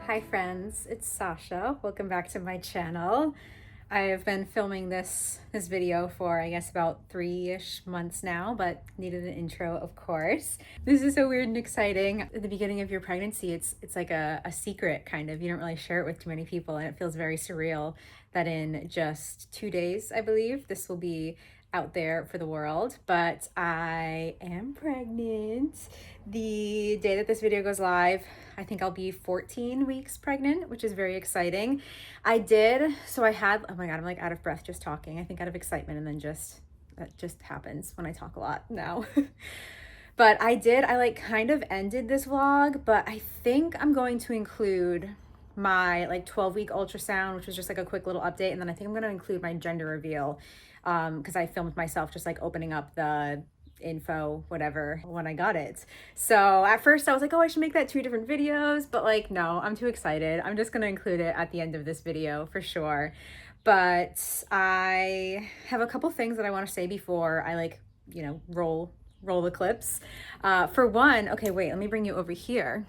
Hi friends, it's Sasha. Welcome back to my channel. I have been filming this video for I guess about 3-ish months now, but needed an intro, of course. This is so weird and exciting. At the beginning of your pregnancy, it's like a secret kind of. You don't really share it with too many people, and it feels very surreal that in just 2 days, I believe, this will be out there for the world. But I am pregnant. The day that this video goes live, I think I'll be 14 weeks pregnant, which is very exciting. Oh my God, I'm like out of breath just talking. I think out of excitement, and then that just happens when I talk a lot now. But I like kind of ended this vlog, but I think I'm going to include my like 12-week ultrasound, which was just like a quick little update. And then I think I'm going to include my gender reveal because I filmed myself just like opening up the info, whatever, when I got it. So at first I was like, oh, I should make that 2 different videos, but like, no, I'm too excited. I'm just going to include it at the end of this video for sure. But I have a couple things that I want to say before I like, roll the clips. For one, okay, wait, let me bring you over here.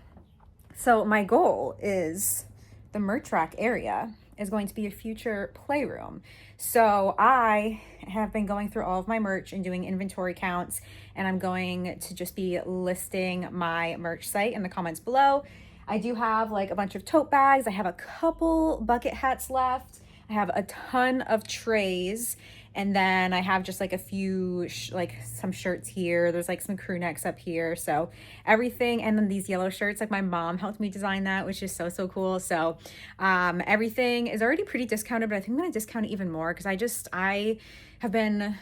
So my goal is the merch rack area is going to be a future playroom. So I have been going through all of my merch and doing inventory counts, and I'm going to just be listing my merch site in the comments below. I do have like a bunch of tote bags. I have a couple bucket hats left. I have a ton of trays. And then I have just like a few, like some shirts here. There's like some crew necks up here. So everything. And then these yellow shirts, like my mom helped me design that, which is so cool. So everything is already pretty discounted, but I think I'm going to discount it even more because I have been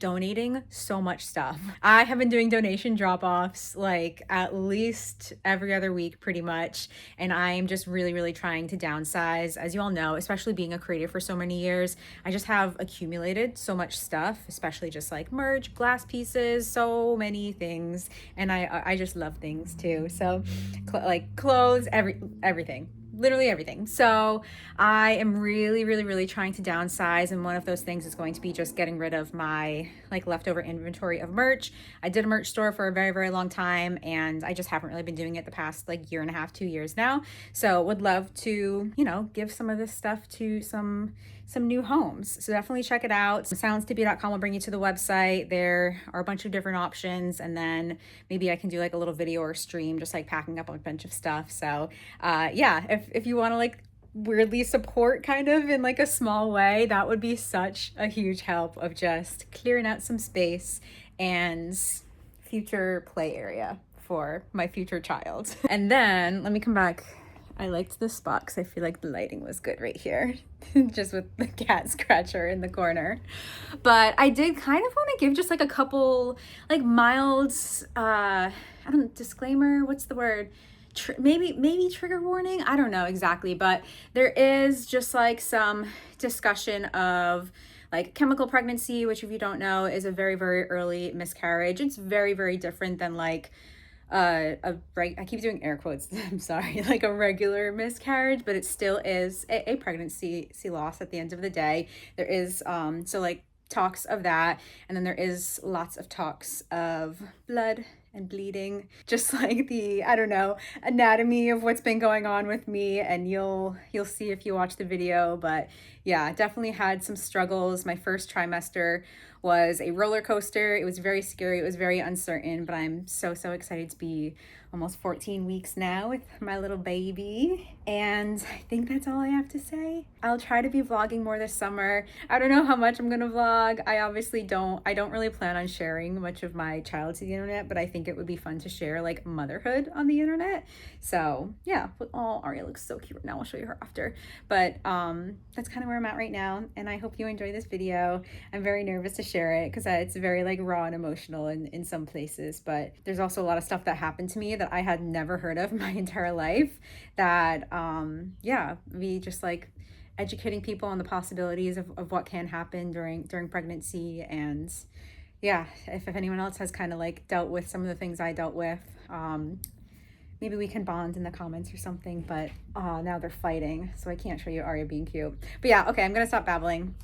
donating so much stuff. I have been doing donation drop-offs like at least every other week pretty much, and I'm just really trying to downsize. As you all know, especially being a creative for so many years, I just have accumulated so much stuff, especially just like merch, glass pieces, so many things, and I just love things too. So like clothes, everything. Literally everything. So I am really trying to downsize, and one of those things is going to be just getting rid of my like leftover inventory of merch. I did a merch store for a very long time, and I just haven't really been doing it the past like 1.5 to 2 years now. So would love to, give some of this stuff to some new homes. So definitely check it out. Soundstibby.com will bring you to the website. There are a bunch of different options, and then maybe I can do like a little video or stream just like packing up a bunch of stuff. So yeah, if you want to like weirdly support kind of in like a small way, that would be such a huge help of just clearing out some space and future play area for my future child. And then let me come back. I liked this spot because I feel like the lighting was good right here, just with the cat scratcher in the corner. But I did kind of want to give just like a couple like mild, disclaimer, what's the word? Maybe trigger warning. I don't know exactly, but there is just like some discussion of like chemical pregnancy, which if you don't know is a very early miscarriage. It's very different than like I keep doing air quotes, I'm sorry, like a regular miscarriage, but it still is a pregnancy loss at the end of the day. There is so like talks of that, and then there is lots of talks of blood and bleeding, just like the, I don't know, anatomy of what's been going on with me, and you'll see if you watch the video. But yeah, definitely had some struggles. My first trimester was a roller coaster. It was very scary, it was very uncertain, but I'm so excited to be almost 14 weeks now with my little baby. And I think that's all I have to say. I'll try to be vlogging more this summer. I don't know how much I'm gonna vlog. I don't really plan on sharing much of my child to the internet, but I think it would be fun to share like motherhood on the internet. So yeah, oh, Aria looks so cute right now. I'll show you her after. But that's kind of where I'm at right now, and I hope you enjoy this video. I'm very nervous to share it because it's very like raw and emotional in some places, but there's also a lot of stuff that happened to me that I had never heard of my entire life, that yeah, me just like educating people on the possibilities of what can happen during pregnancy. And yeah, if anyone else has kind of like dealt with some of the things I dealt with, maybe we can bond in the comments or something. But now they're fighting, so I can't show you Aria being cute. But yeah, okay, I'm gonna stop babbling.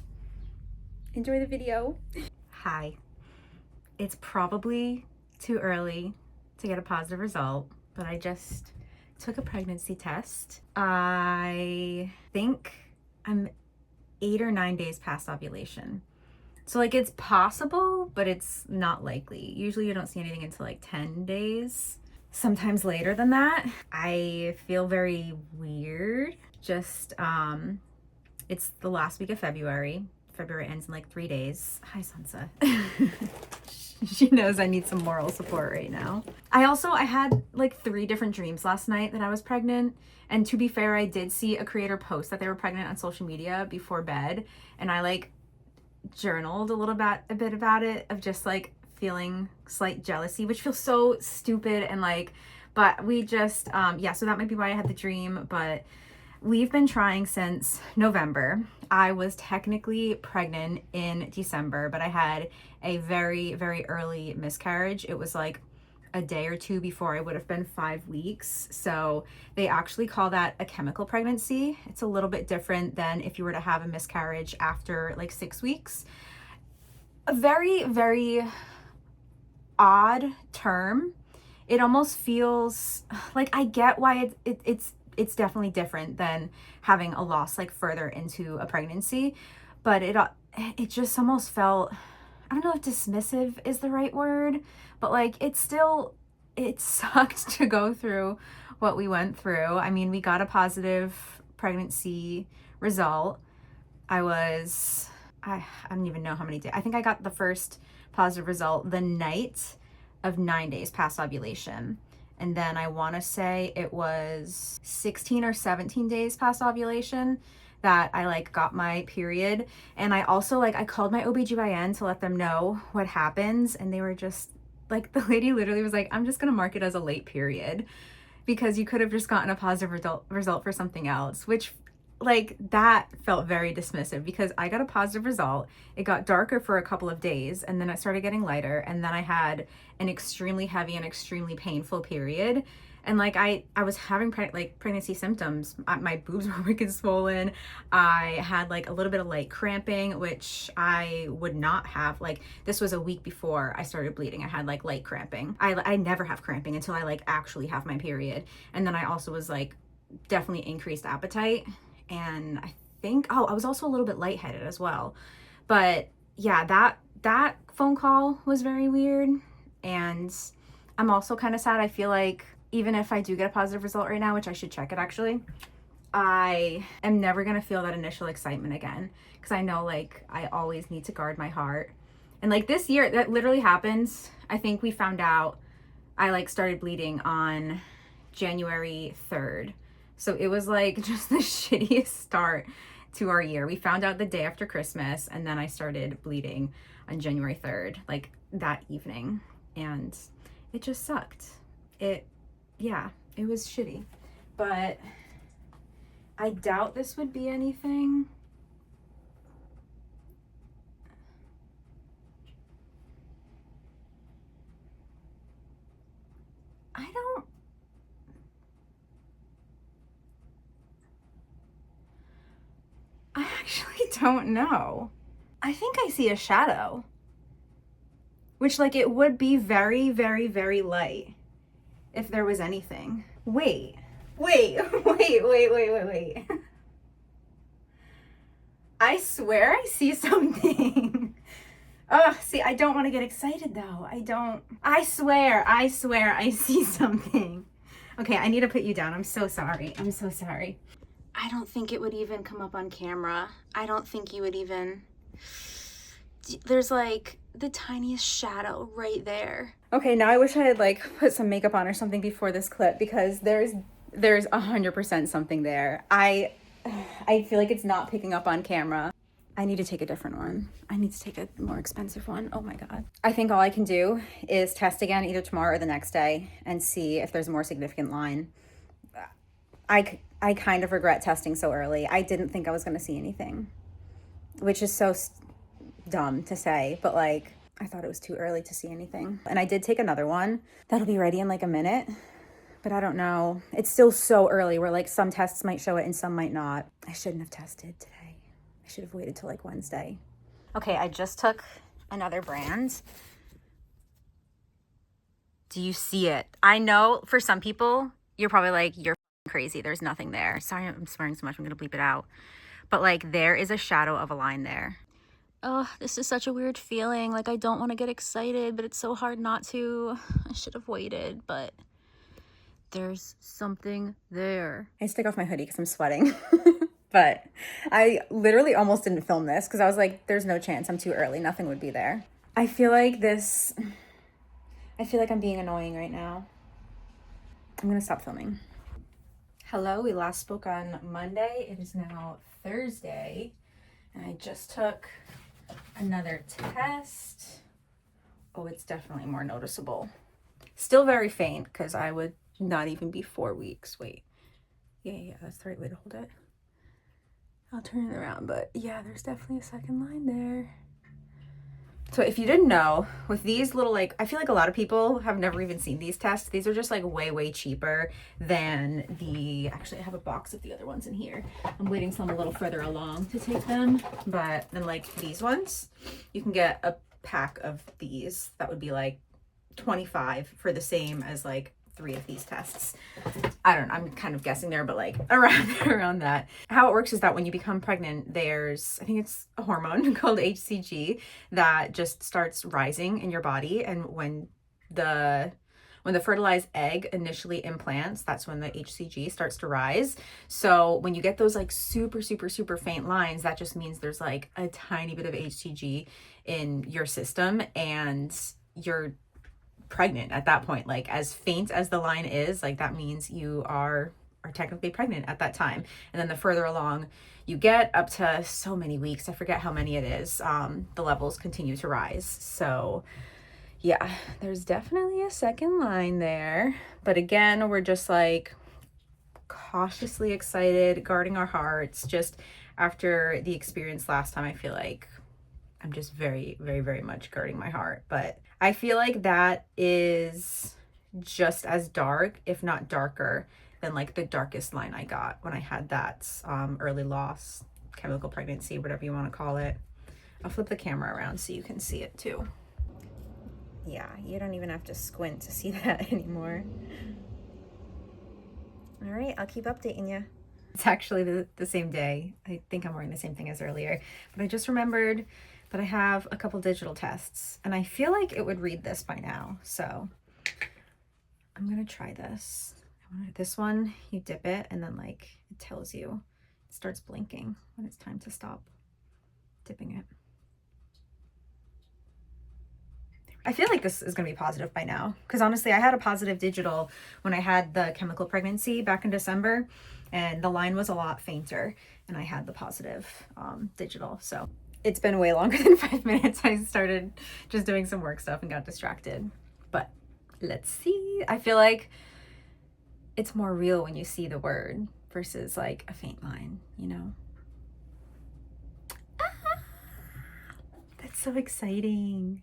Enjoy the video. Hi. It's probably too early to get a positive result, but I just took a pregnancy test. I think I'm 8 or 9 days past ovulation. So like it's possible, but it's not likely. Usually you don't see anything until like 10 days. Sometimes later than that. I feel very weird. Just it's the last week of February. February ends in like 3 days. Hi, Sansa. She knows I need some moral support right now. I had like 3 different dreams last night that I was pregnant. And to be fair, I did see a creator post that they were pregnant on social media before bed. And I like journaled a bit about it, of just like feeling slight jealousy, which feels so stupid. And like, but we just, yeah, so that might be why I had the dream. But we've been trying since November. I was technically pregnant in December, but I had a very, very early miscarriage. It was like a day or 2 before I would have been 5 weeks. So they actually call that a chemical pregnancy. It's a little bit different than if you were to have a miscarriage after like 6 weeks. A very, very odd term. It almost feels like, I get why it's definitely different than having a loss like further into a pregnancy, but it just almost felt, I don't know if dismissive is the right word, but like it sucked to go through what we went through. I mean, we got a positive pregnancy result. I don't even know how many days. I think I got the first positive result the night of 9 days past ovulation. And then I want to say it was 16 or 17 days past ovulation that I like got my period. And I also I called my OBGYN to let them know what happens. And they were just like, the lady literally was like, I'm just going to mark it as a late period because you could have just gotten a positive result for something else, which like that felt very dismissive because I got a positive result. It got darker for a couple of days and then it started getting lighter. And then I had an extremely heavy and extremely painful period. And like I was having pregnancy symptoms. My boobs were wicked swollen. I had like a little bit of light cramping, which I would not have. Like this was a week before I started bleeding. I had like light cramping. I never have cramping until I like actually have my period. And then I also was like definitely increased appetite. And I think, I was also a little bit lightheaded as well. But yeah, that phone call was very weird. And I'm also kind of sad. I feel like even if I do get a positive result right now, which I should check it actually, I am never going to feel that initial excitement again. Because I know like I always need to guard my heart. And like this year, that literally happens. I think we found out I like started bleeding on January 3rd. So it was like just the shittiest start to our year. We found out the day after Christmas and then I started bleeding on January 3rd, like that evening. And it just sucked. It was shitty. But I doubt this would be anything. I actually don't know. I think I see a shadow. Which like it would be very, very, very light if there was anything. Wait. I swear I see something. Oh, see, I don't want to get excited though. I swear I see something. Okay, I need to put you down. I'm so sorry. I don't think it would even come up on camera. I don't think you would even... There's like the tiniest shadow right there. Okay, now I wish I had like put some makeup on or something before this clip because there's 100% something there. I feel like it's not picking up on camera. I need to take a different one. I need to take a more expensive one. Oh my God. I think all I can do is test again either tomorrow or the next day and see if there's a more significant line. I kind of regret testing so early. I didn't think I was going to see anything, which is so dumb to say, but like I thought it was too early to see anything. And I did take another one. That'll be ready in like a minute, but I don't know. It's still so early where like some tests might show it and some might not. I shouldn't have tested today. I should have waited till like Wednesday. Okay, I just took another brand. Do you see it? I know for some people You're probably like, you're crazy. There's nothing there. Sorry, I'm swearing so much. I'm going to bleep it out. But like, there is a shadow of a line there. Oh, this is such a weird feeling. Like, I don't want to get excited, but it's so hard not to. I should have waited, but there's something there. I just take off my hoodie because I'm sweating. But I literally almost didn't film this because I was like, there's no chance. I'm too early. Nothing would be there. I feel like I'm being annoying right now. I'm going to stop filming. Hello, we last spoke on Monday. It is now Thursday. And I just took another test. Oh, it's definitely more noticeable. Still very faint because I would not even be 4 weeks. Wait. Yeah, that's the right way to hold it. I'll turn it around, but yeah, there's definitely a second line there. So if you didn't know, with these little, like, I feel like a lot of people have never even seen these tests. These are just like way cheaper than the, actually I have a box of the other ones in here. I'm waiting till I'm a little further along to take them. But then like these ones, you can get a pack of these. That would be like 25 for the same as like 3 of these tests. I don't know, I'm kind of guessing there, but like around that. How it works is that when you become pregnant, there's, I think it's a hormone called HCG that just starts rising in your body. And when the fertilized egg initially implants, that's when the HCG starts to rise. So when you get those like super faint lines, that just means there's like a tiny bit of HCG in your system and you're pregnant at that point. Like, as faint as the line is, like, that means you are technically pregnant at that time. And then the further along you get, up to so many weeks, I forget how many it is, the levels continue to rise. So yeah, there's definitely a second line there, but again, we're just like cautiously excited, guarding our hearts. Just after the experience last time, I feel like I'm just very much guarding my heart. But I feel like that is just as dark, if not darker, than like the darkest line I got when I had that early loss, chemical pregnancy, whatever you want to call it. I'll flip the camera around so you can see it too. Yeah, you don't even have to squint to see that anymore. All right, I'll keep updating you. It's actually the same day. I think I'm wearing the same thing as earlier, but I just remembered that I have a couple digital tests and I feel like it would read this by now. So I'm gonna try this. This one, you dip it and then like it tells you, it starts blinking when it's time to stop dipping it. I feel like this is going to be positive by now because honestly, I had a positive digital when I had the chemical pregnancy back in December and the line was a lot fainter and I had the positive digital. So it's been way longer than 5 minutes. I started just doing some work stuff and got distracted, but let's see. I feel like it's more real when you see the word versus like a faint line, you know? Ah, that's so exciting.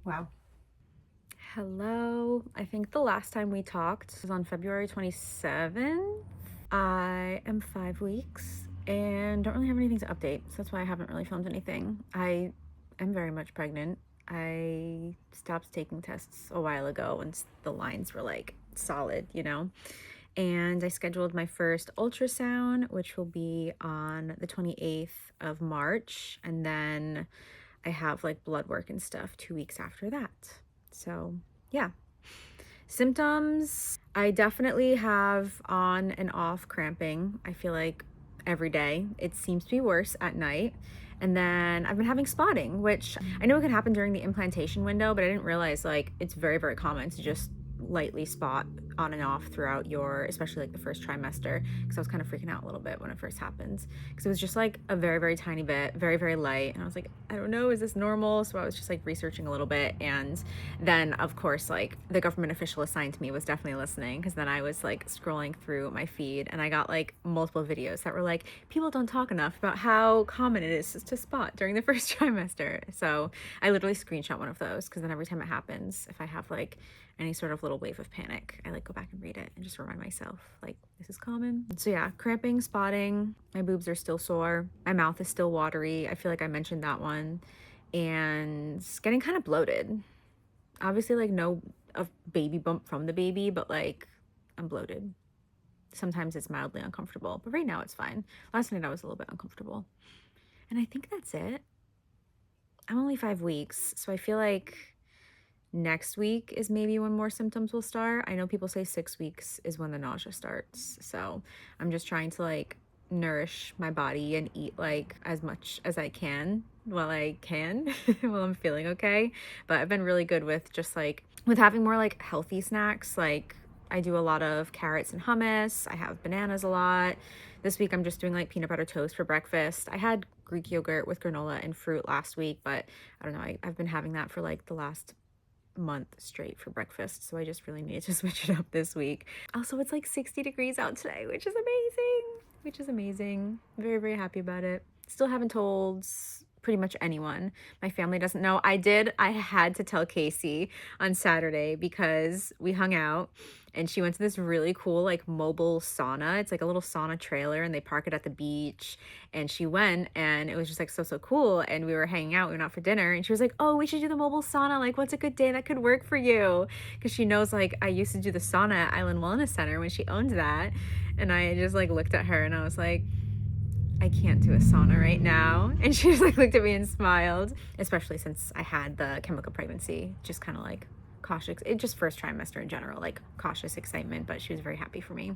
Wow. Hello. I think the last time we talked was on February 27th. I am 5 weeks and don't really have anything to update, so that's why I haven't really filmed anything. I am very much pregnant. I stopped taking tests a while ago once the lines were like solid, you know? And I scheduled my first ultrasound, which will be on the 28th of March. And then I have like blood work and stuff 2 weeks after that. So yeah. Symptoms, I definitely have on and off cramping. I feel like every day. It seems to be worse at night. And then I've been having spotting, which I know it could happen during the implantation window, but I didn't realize like it's very common to just lightly spot on and off throughout your, especially like the first trimester, because I was kind of freaking out a little bit when it first happens because it was just like a very tiny bit, very light, and I was like, I don't know, is this normal? So I was just like researching a little bit, and then of course like the government official assigned to me was definitely listening, because then I was like scrolling through my feed and I got like multiple videos that were like, people don't talk enough about how common it is to spot during the first trimester. So I literally screenshot one of those, because then every time it happens, if I have like any sort of little wave of panic, I like go back and read it and just remind myself like this is common. So yeah, cramping, spotting, my boobs are still sore, my mouth is still watery. I feel like I mentioned that one. and getting kind of bloated. Obviously, like, no a baby bump from the baby, but like I'm bloated. Sometimes it's mildly uncomfortable, but right now it's fine. Last night I was a little bit uncomfortable. And I think that's it. I'm only 5 weeks, so I feel like next week is maybe when more symptoms will start. I know people say 6 weeks is when the nausea starts. So I'm just trying to like nourish my body and eat like as much as I can while I can while I'm feeling okay. But I've been really good with just like with having more like healthy snacks. Like I do a lot of carrots and hummus. I have bananas a lot. This week I'm just doing like peanut butter toast for breakfast. I had Greek yogurt with granola and fruit last week, but I don't know. I've been having that for like the last month straight for breakfast, so I just really need to switch it up this week. Also, it's like 60 degrees out today, which is amazing. Very, very happy about it. Still haven't told pretty much anyone. My family doesn't know. I had to tell Casey on Saturday because we hung out and she went to this really cool like mobile sauna. It's like a little sauna trailer and they park it at the beach. And she went and it was just like so cool. And we were hanging out, we went out for dinner and she was like, "Oh, we should do the mobile sauna. Like, what's a good day that could work for you?" Because she knows like I used to do the sauna at Island Wellness Center when she owned that. And I just like looked at her and I was like, "I can't do a sauna right now." And she just like looked at me and smiled, especially since I had the chemical pregnancy, just kind of like cautious, it just first trimester in general, like cautious excitement, but she was very happy for me.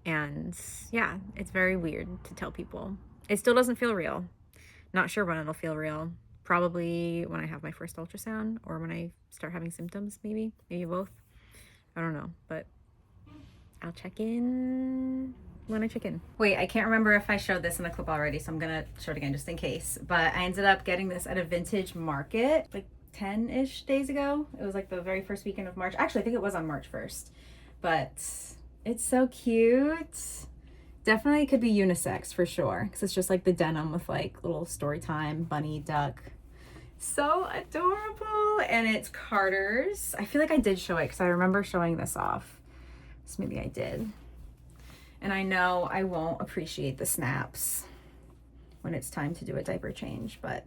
And yeah, it's very weird to tell people. It still doesn't feel real. Not sure when it'll feel real. Probably when I have my first ultrasound or when I start having symptoms, maybe both. I don't know, but I'll check in when I check in. Wait, I can't remember if I showed this in the clip already, so I'm gonna show it again just in case. But I ended up getting this at a vintage market like 10-ish days ago. It was like the very first weekend of March. Actually, I think it was on March 1st. But it's so cute. Definitely could be unisex for sure, because it's just like the denim with like little story time, bunny, duck. So adorable. And it's Carter's. I feel like I did show it because I remember showing this off. So maybe I did. And I know I won't appreciate the snaps when it's time to do a diaper change, but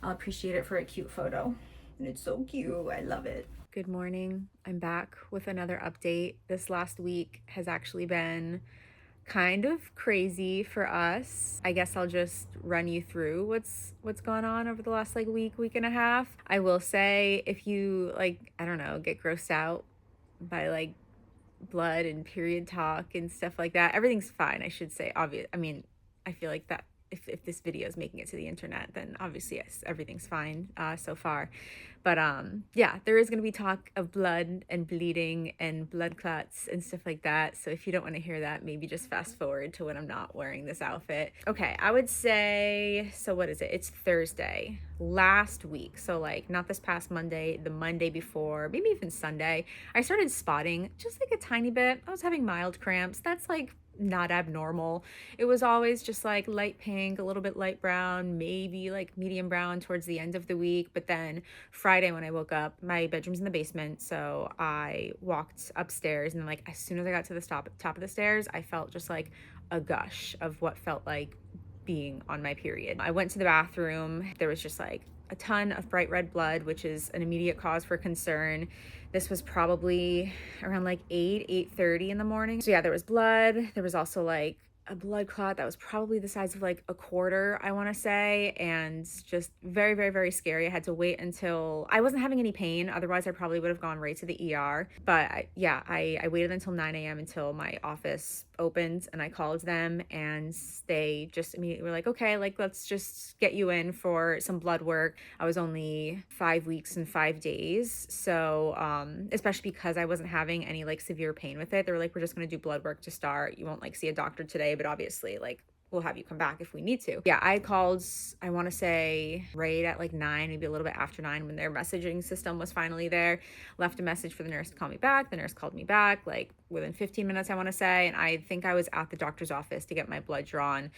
I'll appreciate it for a cute photo. And it's so cute. I love it. Good morning. I'm back with another update. This last week has actually been kind of crazy for us. I guess I'll just run you through what's gone on over the last like week and a half. I will say if you like, I don't know, get grossed out by like blood and period talk and stuff like that, everything's fine. I should say obvious. I mean, I feel like that if this video is making it to the internet, then obviously yes, everything's fine so far. But yeah, there is going to be talk of blood and bleeding and blood clots and stuff like that. So if you don't want to hear that, maybe just fast forward to when I'm not wearing this outfit. Okay, I would say, so what is it? It's Thursday last week. So like not this past Monday, the Monday before, maybe even Sunday, I started spotting just like a tiny bit. I was having mild cramps. That's like not abnormal. It was always just like light pink, a little bit light brown, maybe like medium brown towards the end of the week. But then Friday when I woke up, my bedroom's in the basement, so I walked upstairs and like as soon as I got to the top of the stairs, I felt just like a gush of what felt like being on my period. I went to the bathroom. There was just like a ton of bright red blood, which is an immediate cause for concern. This was probably around like 8:30 in the morning. So yeah, there was blood. There was also like a blood clot that was probably the size of like a quarter, I want to say, and just very, very, very scary. I had to wait until I wasn't having any pain. Otherwise, I probably would have gone right to the ER. But I waited until 9 a.m. until my office opened and I called them and they just immediately were like, okay, like let's just get you in for some blood work. I was only 5 weeks and 5 days. So, especially because I wasn't having any like severe pain with it, they were like, we're just going to do blood work to start. You won't like see a doctor today, but obviously like we'll have you come back if we need to. Yeah, I called, I want to say right at like 9, maybe a little bit after 9 when their messaging system was finally there. Left a message for the nurse to call me back. The nurse called me back like within 15 minutes, I want to say. And I think I was at the doctor's office to get my blood drawn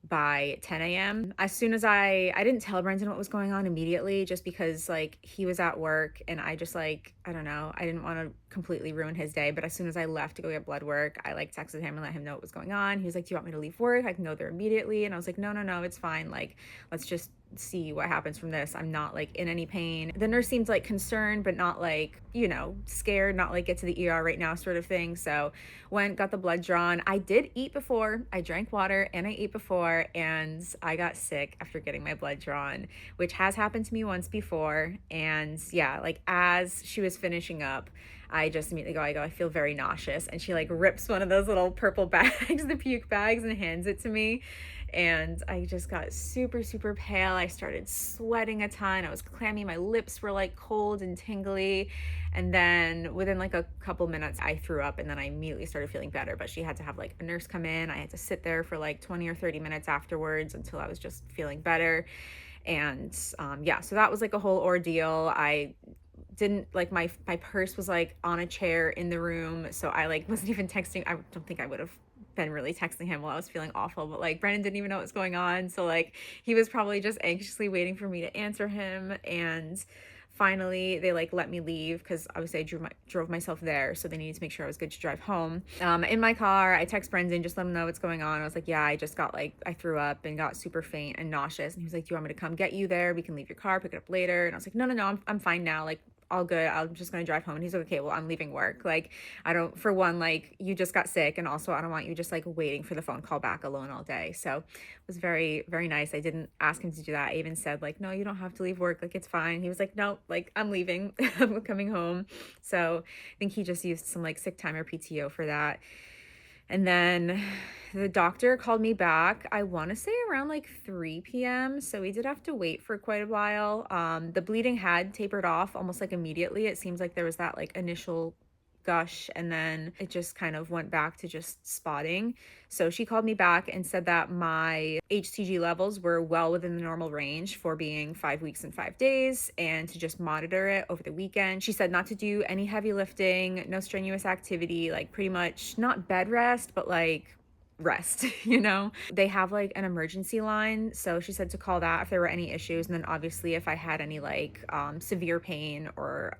by 10 a.m. As soon as I didn't tell Brendon what was going on immediately just because like he was at work and I just like, I don't know, I didn't want to completely ruin his day. But as soon as I left to go get blood work, I like texted him and let him know what was going on. He was like, do you want me to leave work? I can go there immediately. And I was like, no, it's fine. Like, let's just see what happens from this. I'm not like in any pain. The nurse seemed like concerned, but not like, you know, scared, not like get to the ER right now sort of thing. So went, got the blood drawn. I did eat before. I drank water and I ate before, and I got sick after getting my blood drawn, which has happened to me once before. And yeah, like as she was finishing up, I just immediately go, I feel very nauseous. And she like rips one of those little purple bags, the puke bags, and hands it to me. And I just got super, super pale. I started sweating a ton. I was clammy. My lips were like cold and tingly. And then within like a couple minutes, I threw up, and then I immediately started feeling better. But she had to have like a nurse come in. I had to sit there for like 20 or 30 minutes afterwards until I was just feeling better. And yeah, so that was like a whole ordeal. I didn't like my purse was like on a chair in the room, so I like wasn't even texting. I don't think I would have been really texting him while I was feeling awful, but like Brendon didn't even know what was going on, so like he was probably just anxiously waiting for me to answer him. And finally they like let me leave because obviously I drove myself there, so they needed to make sure I was good to drive home. In my car I text Brendon, just let him know what's going on. I was like, yeah, I just got like, I threw up and got super faint and nauseous. And he was like, do you want me to come get you there? We can leave your car, pick it up later. And I was like, no, I'm fine now, like all good. I'm just gonna drive home. And he's like, okay, well, I'm leaving work. Like, I don't, for one, like, you just got sick, and also I don't want you just like waiting for the phone call back alone all day. So it was very, very nice. I didn't ask him to do that. I even said like, no, you don't have to leave work, like it's fine. He was like, no, like I'm leaving. I'm coming home. So I think he just used some like sick time or PTO for that. And then the doctor called me back, I want to say around like 3 p.m. So we did have to wait for quite a while. The bleeding had tapered off almost like immediately. It seems like there was that like initial gush, and then it just kind of went back to just spotting. So she called me back and said that my HCG levels were well within the normal range for being 5 weeks and 5 days, and to just monitor it over the weekend. She said not to do any heavy lifting, no strenuous activity, like pretty much not bed rest, but like rest. You know, they have like an emergency line, so she said to call that if there were any issues, and then obviously if I had any like severe pain or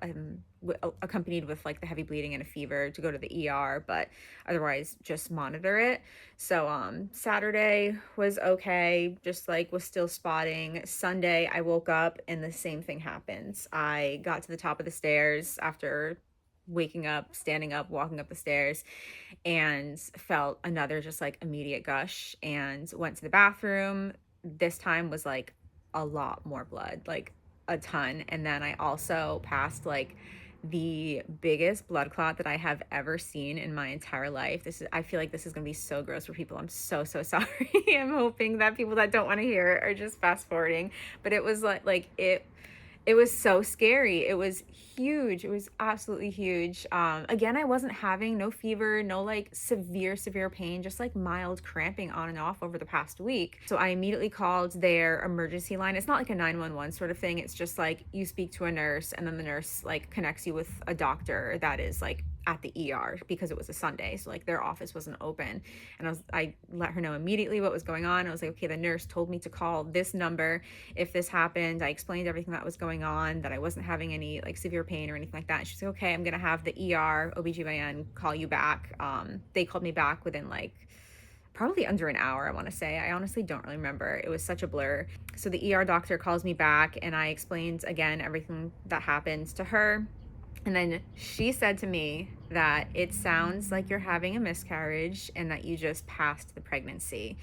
accompanied with like the heavy bleeding and a fever, to go to the ER, but otherwise just monitor it. So Saturday was okay, just like was still spotting. Sunday I woke up and the same thing happens. I got to the top of the stairs after waking up, standing up, walking up the stairs, and felt another just like immediate gush, and went to the bathroom. This time was like a lot more blood, like a ton. And then I also passed like the biggest blood clot that I have ever seen in my entire life. I feel like this is gonna be so gross for people. I'm so sorry. I'm hoping that people that don't want to hear it are just fast forwarding. But it was like it was so scary. It was huge. It was absolutely huge. Again, I wasn't having no fever, no like severe pain, just like mild cramping on and off over the past week. So I immediately called their emergency line. It's not like a 911 sort of thing. It's just like you speak to a nurse, and then the nurse like connects you with a doctor that is like at the ER, because it was a Sunday, so like their office wasn't open. And I let her know immediately what was going on. I was like, okay, the nurse told me to call this number if this happened. I explained everything that was going on, that I wasn't having any like severe pain or anything like that. And she's like, okay, I'm gonna have the ER OBGYN call you back. They called me back within like probably under an hour, I want to say. I honestly don't really remember. It was such a blur. So the ER doctor calls me back, and I explained again everything that happened to her. And then she said to me that it sounds like you're having a miscarriage and that you just passed the pregnancy.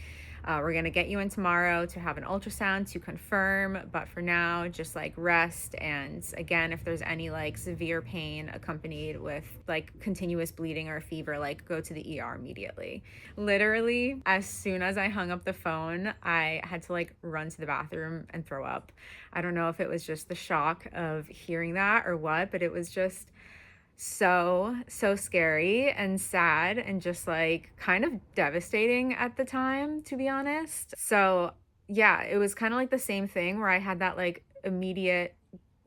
We're going to get you in tomorrow to have an ultrasound to confirm, but for now, just like rest. And again, if there's any like severe pain accompanied with like continuous bleeding or fever, like go to the ER immediately. Literally, as soon as I hung up the phone, I had to like run to the bathroom and throw up. I don't know if it was just the shock of hearing that or what, but it was just so scary and sad and just like kind of devastating at the time, to be honest. So yeah, it was kind of like the same thing where I had that like immediate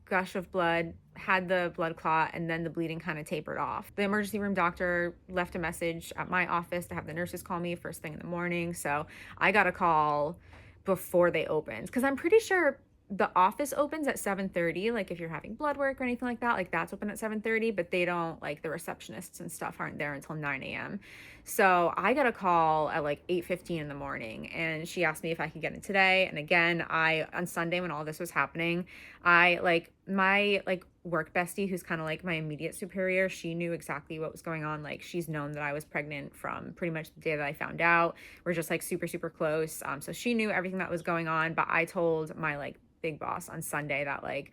gush of blood, had the blood clot, and then the bleeding kind of tapered off. The emergency room doctor left a message at my office to have the nurses call me first thing in the morning, so I got a call before they opened, because I'm pretty sure the office opens at 7:30, like if you're having blood work or anything like that, like that's open at 7:30, but they don't, like the receptionists and stuff aren't there until 9 a.m. So I got a call at like 8:15 in the morning, and she asked me if I could get in today. And again, on Sunday when all this was happening, my work bestie, who's kind of like my immediate superior, she knew exactly what was going on. Like, she's known that I was pregnant from pretty much the day that I found out. We're just like super, super close. So she knew everything that was going on, but I told my like big boss on Sunday that like,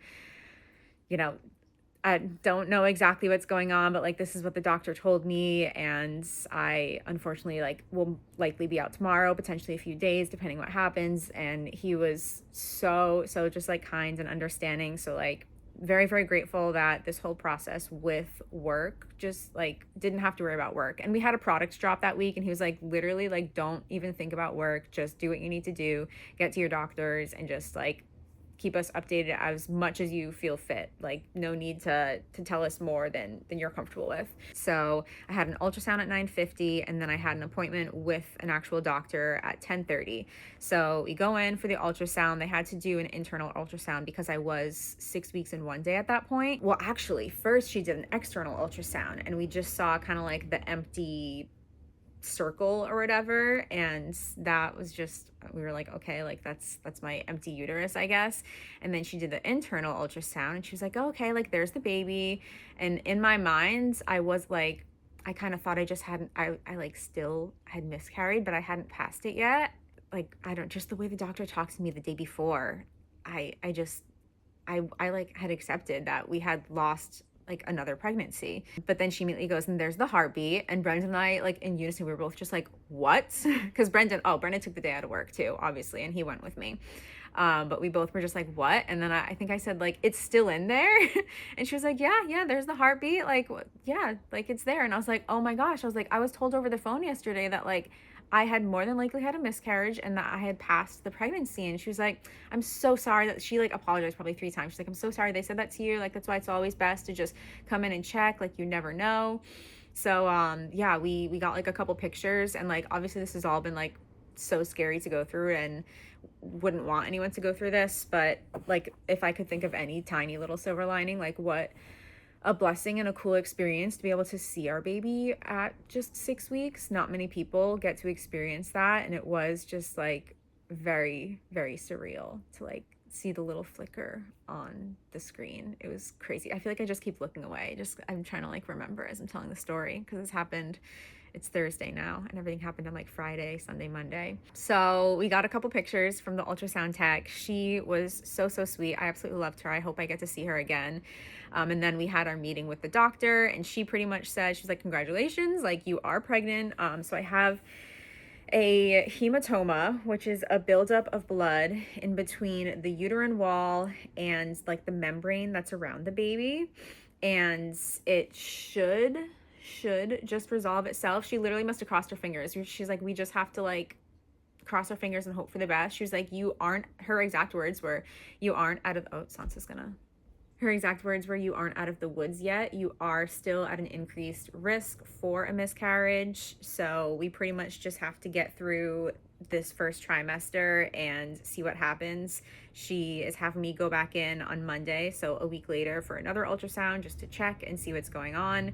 you know, I don't know exactly what's going on, but like, this is what the doctor told me. And I unfortunately like will likely be out tomorrow, potentially a few days, depending what happens. And he was so just like kind and understanding. So like, very, very grateful that this whole process with work just like didn't have to worry about work. And we had a product drop that week, and he was like, literally, like, don't even think about work, just do what you need to do, get to your doctors, and just like keep us updated as much as you feel fit. Like, no need to tell us more than you're comfortable with. So I had an ultrasound at 9:50, and then I had an appointment with an actual doctor at 10:30. So we go in for the ultrasound. They had to do an internal ultrasound because I was 6 weeks in one day at that point. Well, actually, first she did an external ultrasound, and we just saw kind of like the empty circle or whatever, and that was just, we were like, okay, like that's my empty uterus, I guess. And then she did the internal ultrasound, and she was like, oh, okay, like there's the baby. And in my mind, I was like, I kind of thought I just hadn't, I like still had miscarried, but I hadn't passed it yet. Like, I don't, just the way the doctor talked to me the day before, I just, I like had accepted that we had lost like another pregnancy. But then she immediately goes, and there's the heartbeat. And Brendon and I, like in unison, we were both just like, what? Because Brendon took the day out of work too, obviously, and he went with me. But we both were just like, what? And then I think I said, like, it's still in there. And she was like, yeah, there's the heartbeat. Like, yeah, like it's there. And I was like, oh my gosh. I was like, I was told over the phone yesterday that like I had more than likely had a miscarriage and that I had passed the pregnancy. And she was like, I'm so sorry. That she like apologized probably 3 times. She's like, I'm so sorry they said that to you. Like, that's why it's always best to just come in and check. Like, you never know. So yeah, we got like a couple pictures, and like obviously this has all been like so scary to go through, and wouldn't want anyone to go through this. But like, if I could think of any tiny little silver lining, like what a blessing and a cool experience to be able to see our baby at just 6 weeks. Not many people get to experience that, and it was just like very, very surreal to like see the little flicker on the screen. It was crazy. I feel like I just keep looking away. Just, I'm trying to like remember as I'm telling the story, because it's happened, it's Thursday now, and everything happened on like Friday, Sunday, Monday. So we got a couple pictures from the ultrasound tech. She was so sweet. I absolutely loved her. I hope I get to see her again. And then we had our meeting with the doctor, and she pretty much said, she's like, congratulations, like you are pregnant. So I have a hematoma, which is a buildup of blood in between the uterine wall and like the membrane that's around the baby. And it should just resolve itself. She literally must have crossed her fingers. She's like, we just have to like cross our fingers and hope for the best. She was like, you aren't, her exact words were, you aren't out of, oh, Sansa's gonna, her exact words were, you aren't out of the woods yet. You are still at an increased risk for a miscarriage. So we pretty much just have to get through this first trimester and see what happens. She is having me go back in on Monday, so a week later, for another ultrasound just to check and see what's going on.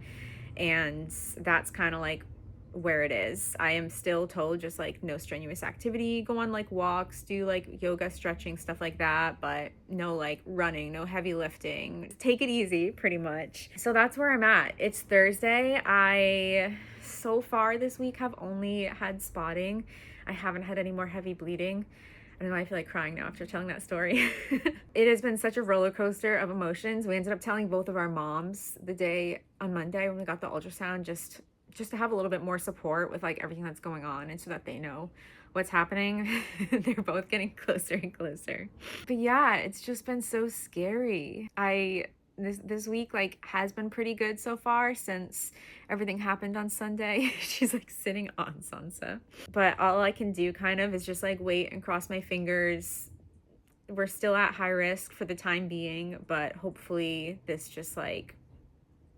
And that's kind of like where it is. I am still told just like no strenuous activity, go on like walks, do like yoga, stretching, stuff like that, but no like running, no heavy lifting. Take it easy, pretty much. So that's where I'm at. It's Thursday. I so far this week have only had spotting. I haven't had any more heavy bleeding. I don't know, I feel like crying now after telling that story. It has been such a roller coaster of emotions. We ended up telling both of our moms the day on Monday when we got the ultrasound, just to have a little bit more support with like everything that's going on, and so that they know what's happening. They're both getting closer and closer. But yeah, it's just been so scary. This week like has been pretty good so far since everything happened on Sunday. She's like sitting on Sansa. But all I can do kind of is just like wait and cross my fingers. We're still at high risk for the time being, but hopefully this just like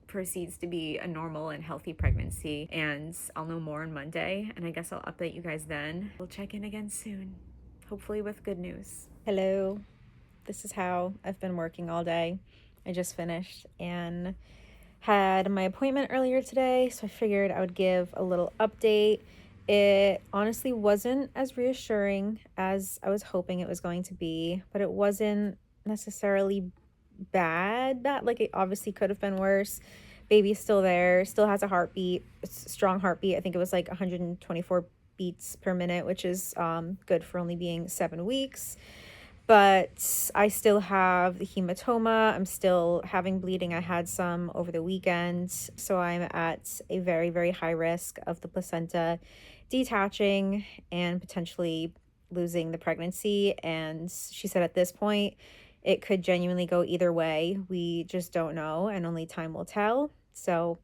proceeds to be a normal and healthy pregnancy, and I'll know more on Monday, and I guess I'll update you guys then. We'll check in again soon, hopefully with good news. Hello, this is how I've been working all day. I just finished and Had my appointment earlier today, so I figured I would give a little update. It honestly wasn't as reassuring as I was hoping it was going to be, but it wasn't necessarily bad. That, like, it obviously could have been worse. Baby's still there, still has a heartbeat, it's a strong heartbeat. I think it was like 124 beats per minute, which is good for only being 7 weeks. But I still have the hematoma. I'm still having bleeding. I had some over the weekend. So I'm at a very, very high risk of the placenta detaching and potentially losing the pregnancy. And she said at this point, it could genuinely go either way. We just don't know, and only time will tell. So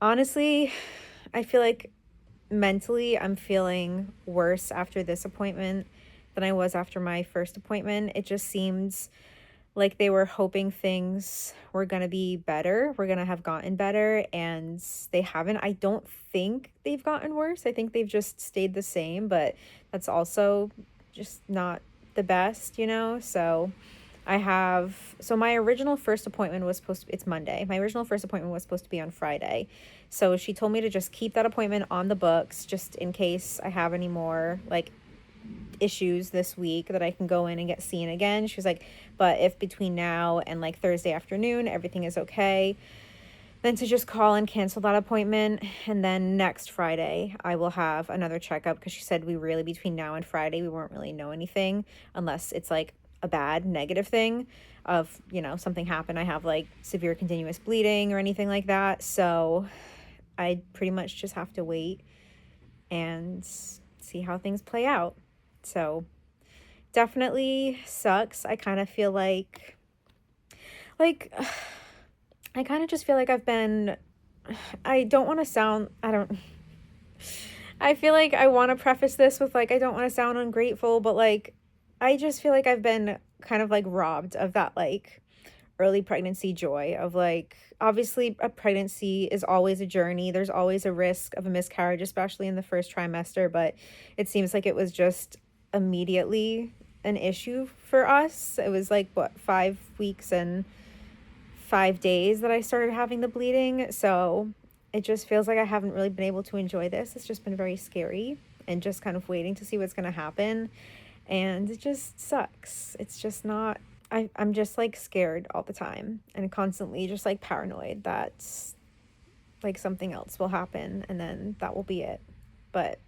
honestly, I feel like mentally I'm feeling worse after this appointment than I was after my first appointment. It just seems like they were hoping things were going to be better, we're going to have gotten better, and they haven't. I don't think they've gotten worse. I think they've just stayed the same, but that's also just not the best, you know? So my original first appointment was it's Monday. My original first appointment was supposed to be on Friday. So she told me to just keep that appointment on the books just in case I have any more like issues this week that I can go in and get seen again. She was like, but if between now and like Thursday afternoon everything is okay, then to just call and cancel that appointment. And then next Friday I will have another checkup, because she said we really, between now and Friday, we won't really know anything unless it's like a bad negative thing of, you know, something happened. I have like severe continuous bleeding or anything like that. So I pretty much just have to wait and see how things play out. So definitely sucks. I kind of feel like I kind of just feel like I don't want to sound, I feel like I want to preface this with like, I don't want to sound ungrateful, but like, I just feel like I've been kind of like robbed of that like early pregnancy joy of like, obviously a pregnancy is always a journey. There's always a risk of a miscarriage, especially in the first trimester, but it seems like it was just immediately an issue for us. It was like what, 5 weeks and 5 days that I started having the bleeding. So it just feels like I haven't really been able to enjoy this. It's just been very scary and just kind of waiting to see what's going to happen. And it just sucks. It's just not, I'm just like scared all the time and constantly just like paranoid that like something else will happen and then that will be it. But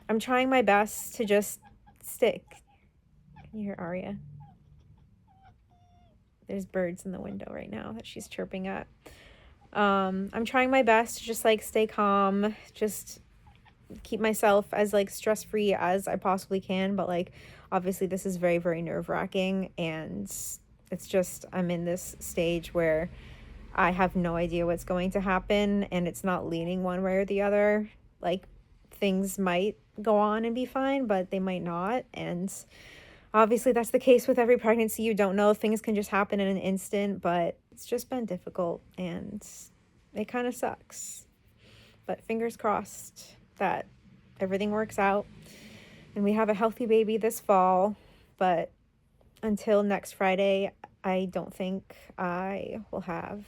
I'm trying my best to just stick. Can you hear Aria? There's birds in the window right now that she's chirping at. I'm trying my best to just like stay calm, just keep myself as like stress-free as I possibly can, but like obviously this is very, very nerve-wracking, and it's just, I'm in this stage where I have no idea what's going to happen, and it's not leaning one way or the other. Like things might go on and be fine, but they might not, and obviously that's the case with every pregnancy. You don't know, things can just happen in an instant, but it's just been difficult and it kind of sucks. But fingers crossed that everything works out and we have a healthy baby this fall. But until next Friday, I don't think I will have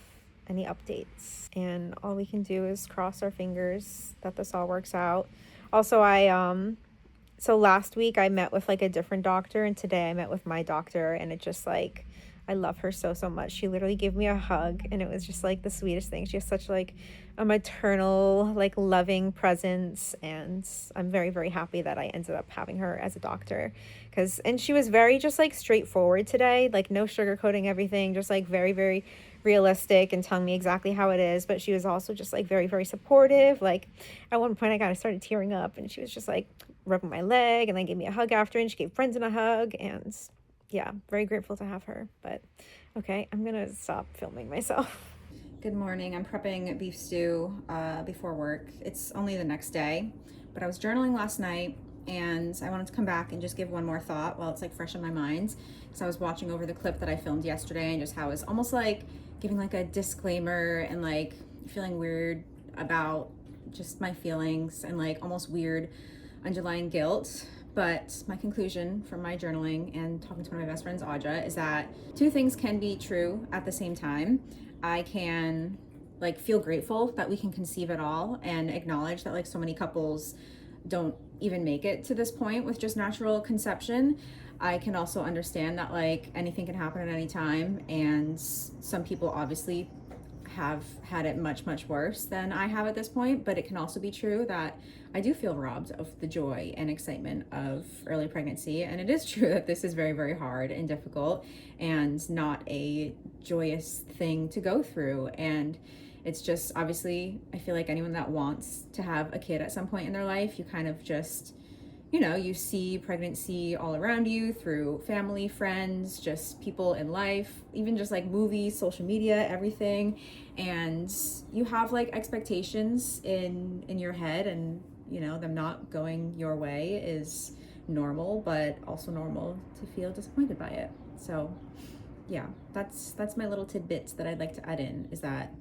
any updates. And all we can do is cross our fingers that this all works out. Also, so last week I met with like a different doctor, and today I met with my doctor, and it just like, I love her so, so much. She literally gave me a hug, and it was just like the sweetest thing. She has such like a maternal, like loving presence, and I'm very, very happy that I ended up having her as a doctor. And she was very just like straightforward today, like no sugarcoating everything, just like very, very realistic and telling me exactly how it is. But she was also just like very, very supportive. Like at one point I kind of started tearing up, and she was just like rubbing my leg and then gave me a hug after, and she gave Brendon a hug, and yeah, very grateful to have her. But okay, I'm gonna stop filming myself. Good morning. I'm prepping beef stew before work. It's only the next day, but I was journaling last night and I wanted to come back and just give one more thought while it's like fresh in my mind, because I was watching over the clip that I filmed yesterday and just how it's almost like giving like a disclaimer and like feeling weird about just my feelings and like almost weird underlying guilt. But my conclusion from my journaling and talking to one of my best friends, Audra, is that two things can be true at the same time. I can like feel grateful that we can conceive at all and acknowledge that like so many couples don't even make it to this point with just natural conception. I can also understand that like anything can happen at any time, and some people obviously have had it much, much worse than I have at this point. But it can also be true that I do feel robbed of the joy and excitement of early pregnancy. And it is true that this is very, very hard and difficult and not a joyous thing to go through. And it's just, obviously, I feel like anyone that wants to have a kid at some point in their life, you kind of just, you know, you see pregnancy all around you through family, friends, just people in life, even just like movies, social media, everything. And you have like expectations in your head, and you know, them not going your way is normal, but also normal to feel disappointed by it. So yeah, that's my little tidbits that I'd like to add in, is that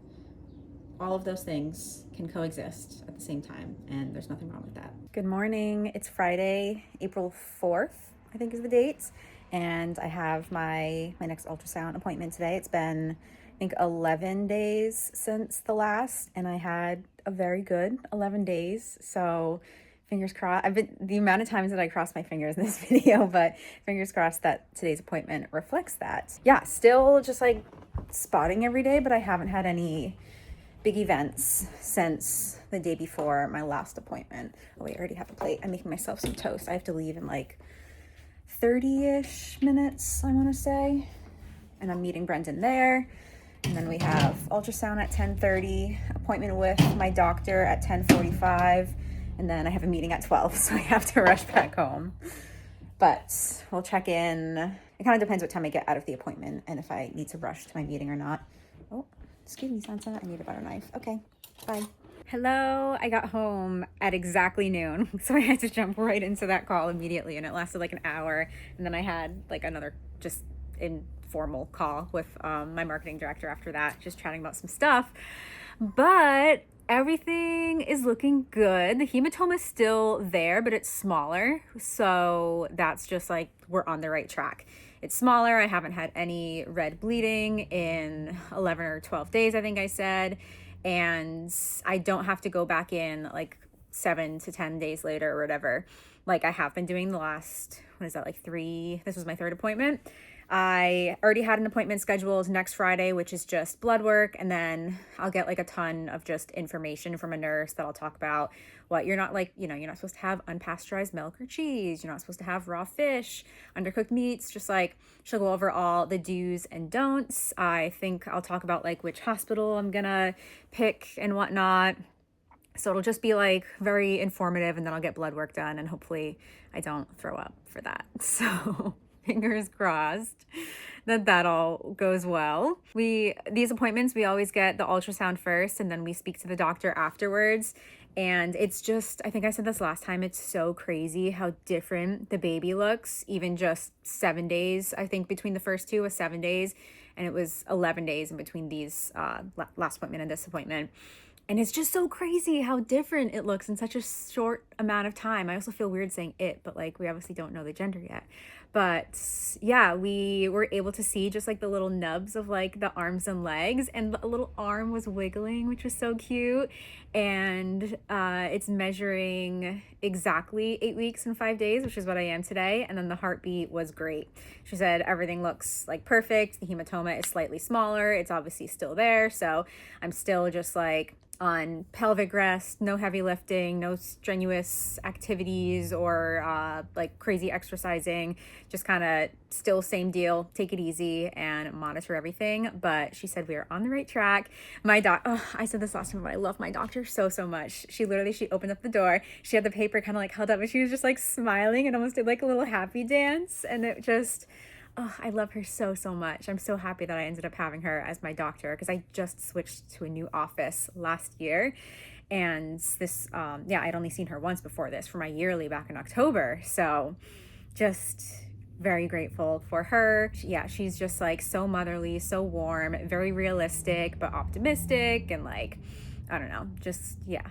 all of those things can coexist at the same time, and there's nothing wrong with that. Good morning. It's Friday, April 4th, I think is the date. And I have my next ultrasound appointment today. It's been, I think, 11 days since the last, and I had a very good 11 days. So fingers crossed. The amount of times that I crossed my fingers in this video, but fingers crossed that today's appointment reflects that. Yeah, still just like spotting every day, but I haven't had any big events since the day before my last appointment. Oh wait, I already have a plate. I'm making myself some toast. I have to leave in like 30-ish minutes, I want to say. And I'm meeting Brendon there. And then we have ultrasound at 10:30, appointment with my doctor at 10:45. And then I have a meeting at 12, so I have to rush back home. But we'll check in. It kind of depends what time I get out of the appointment and if I need to rush to my meeting or not. Oh, excuse me, Santa, I need a butter knife. Okay, bye. Hello, I got home at exactly noon, so I had to jump right into that call immediately, and it lasted like an hour, and then I had like another just informal call with my marketing director after that, just chatting about some stuff. But everything is looking good. The hematoma is still there, but it's smaller, so that's just like we're on the right track. It's smaller. I haven't had any red bleeding in 11 or 12 days, I think I said. And I don't have to go back in like 7 to 10 days later or whatever, like I have been doing the last, what is that, like 3, this was my 3rd appointment. I already had an appointment scheduled next Friday, which is just blood work. And then I'll get like a ton of just information from a nurse that I'll talk about what you're not, like, you know, you're not supposed to have unpasteurized milk or cheese. You're not supposed to have raw fish, undercooked meats. Just like she'll go over all the do's and don'ts. I think I'll talk about like which hospital I'm gonna pick and whatnot. So it'll just be like very informative, and then I'll get blood work done, and hopefully I don't throw up for that. So fingers crossed that all goes well. These appointments, we always get the ultrasound first, and then we speak to the doctor afterwards. And it's just, I think I said this last time, it's so crazy how different the baby looks, even just 7 days. I think between the first two was 7 days, and it was 11 days in between these last appointment and this appointment. And it's just so crazy how different it looks in such a short amount of time. I also feel weird saying it, but like we obviously don't know the gender yet. But yeah, we were able to see just like the little nubs of like the arms and legs, and a little arm was wiggling, which was so cute. And it's measuring exactly 8 weeks and 5 days, which is what I am today. And then the heartbeat was great. She said everything looks like perfect. The hematoma is slightly smaller. It's obviously still there. So I'm still just like on pelvic rest, no heavy lifting, no strenuous activities or like crazy exercising, just kind of still same deal, take it easy and monitor everything. But she said we are on the right track. I said this last time, but I love my doctor so much. She opened up the door, she had the paper kind of like held up, and she was just like smiling and almost did like a little happy dance. And it just, oh, I love her so much. I'm so happy that I ended up having her as my doctor, because I just switched to a new office last year. And this, I'd only seen her once before this for my yearly back in October. So just very grateful for her. She's just like so motherly, so warm, very realistic, but optimistic. And like, I don't know, just, yeah.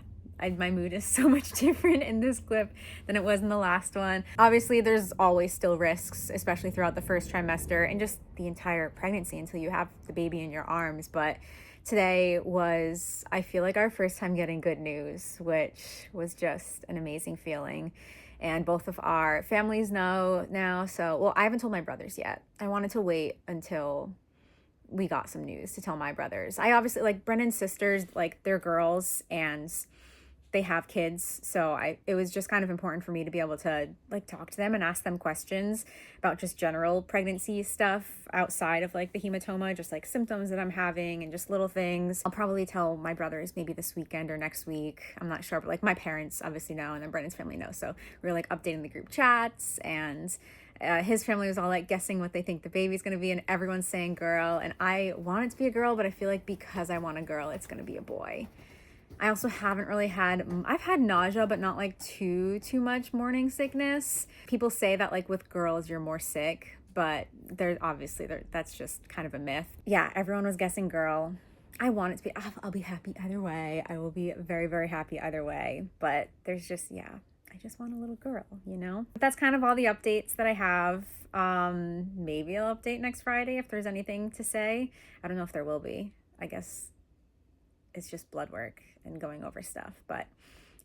My mood is so much different in this clip than it was in the last one. Obviously, there's always still risks, especially throughout the first trimester and just the entire pregnancy until you have the baby in your arms. But today was, I feel like, our first time getting good news, which was just an amazing feeling. And both of our families know now. So, well, I haven't told my brothers yet. I wanted to wait until we got some news to tell my brothers. I obviously, like, Brendon's sisters, like, they're girls and they have kids, so it was just kind of important for me to be able to like talk to them and ask them questions about just general pregnancy stuff outside of like the hematoma, just like symptoms that I'm having and just little things. I'll probably tell my brothers maybe this weekend or next week. I'm not sure, but like my parents obviously know, and then Brendon's family knows. So we were like updating the group chats, and his family was all like guessing what they think the baby's gonna be, and everyone's saying girl. And I want it to be a girl, but I feel like because I want a girl, it's gonna be a boy. I also haven't really I've had nausea, but not like too much morning sickness. People say that like with girls, you're more sick, but that's just kind of a myth. Yeah, everyone was guessing girl. I want it to be, I'll be happy either way. I will be very, very happy either way. But there's just, yeah, I just want a little girl, you know? But that's kind of all the updates that I have. Maybe I'll update next Friday if there's anything to say. I don't know if there will be. I guess it's just blood work and going over stuff. But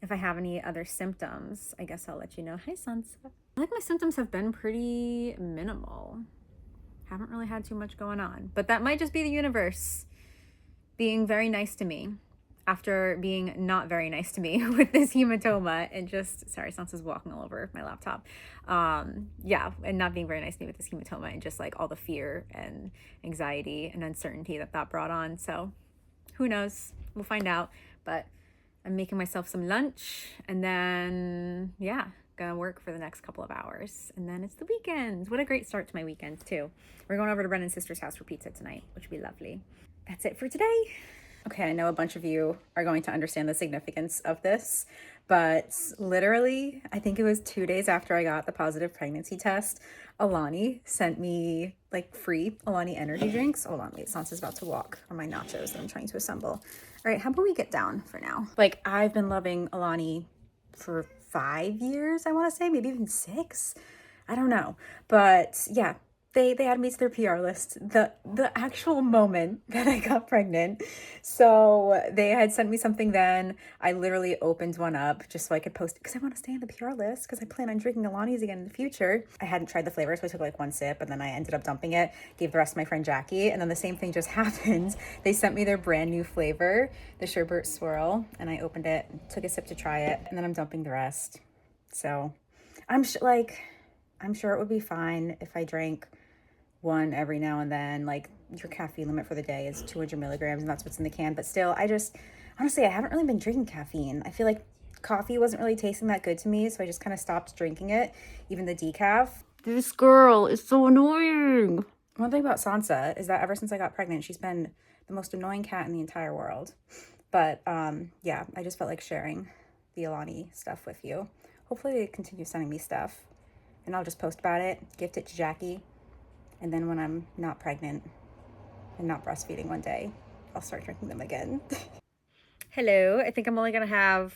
if I have any other symptoms, I guess I'll let you know. Hi, Sansa. I feel like my symptoms have been pretty minimal. Haven't really had too much going on. But that might just be the universe being very nice to me after being not very nice to me with this hematoma and just, sorry, Sansa's walking all over my laptop. Yeah, and not being very nice to me with this hematoma and just like all the fear and anxiety and uncertainty that brought on. So who knows? We'll find out. But I'm making myself some lunch and then, yeah, gonna work for the next couple of hours. And then it's the weekend. What a great start to my weekend, too. We're going over to Brendon's sister's house for pizza tonight, which would be lovely. That's it for today. Okay, I know a bunch of you are going to understand the significance of this, but literally, I think it was 2 days after I got the positive pregnancy test, Alani sent me like free Alani energy drinks. Hold on, wait, Sansa's about to walk on my nachos that I'm trying to assemble. All right, how about we get down for now? Like, I've been loving Alani for 5 years, I want to say, maybe even 6. I don't know. But yeah, they added me to their PR list the actual moment that I got pregnant. So they had sent me something then. I literally opened one up just so I could post it because I want to stay on the PR list because I plan on drinking Alani's again in the future. I hadn't tried the flavor, so I took like one sip and then I ended up dumping it, gave the rest to my friend Jackie, and then the same thing just happened. They sent me their brand new flavor, the sherbet swirl, and I opened it, took a sip to try it, and then I'm dumping the rest. So I'm sure it would be fine if I drank one every now and then. Like, your caffeine limit for the day is 200 milligrams and that's what's in the can. But still, honestly, I haven't really been drinking caffeine. I feel like coffee wasn't really tasting that good to me, so I just kind of stopped drinking it, even the decaf. This girl is so annoying. One thing about Sansa is that ever since I got pregnant, she's been the most annoying cat in the entire world. But yeah, I just felt like sharing the Alani stuff with you. Hopefully they continue sending me stuff and I'll just post about it, gift it to Jackie. And then when I'm not pregnant and not breastfeeding one day, I'll start drinking them again. Hello. I think I'm only going to have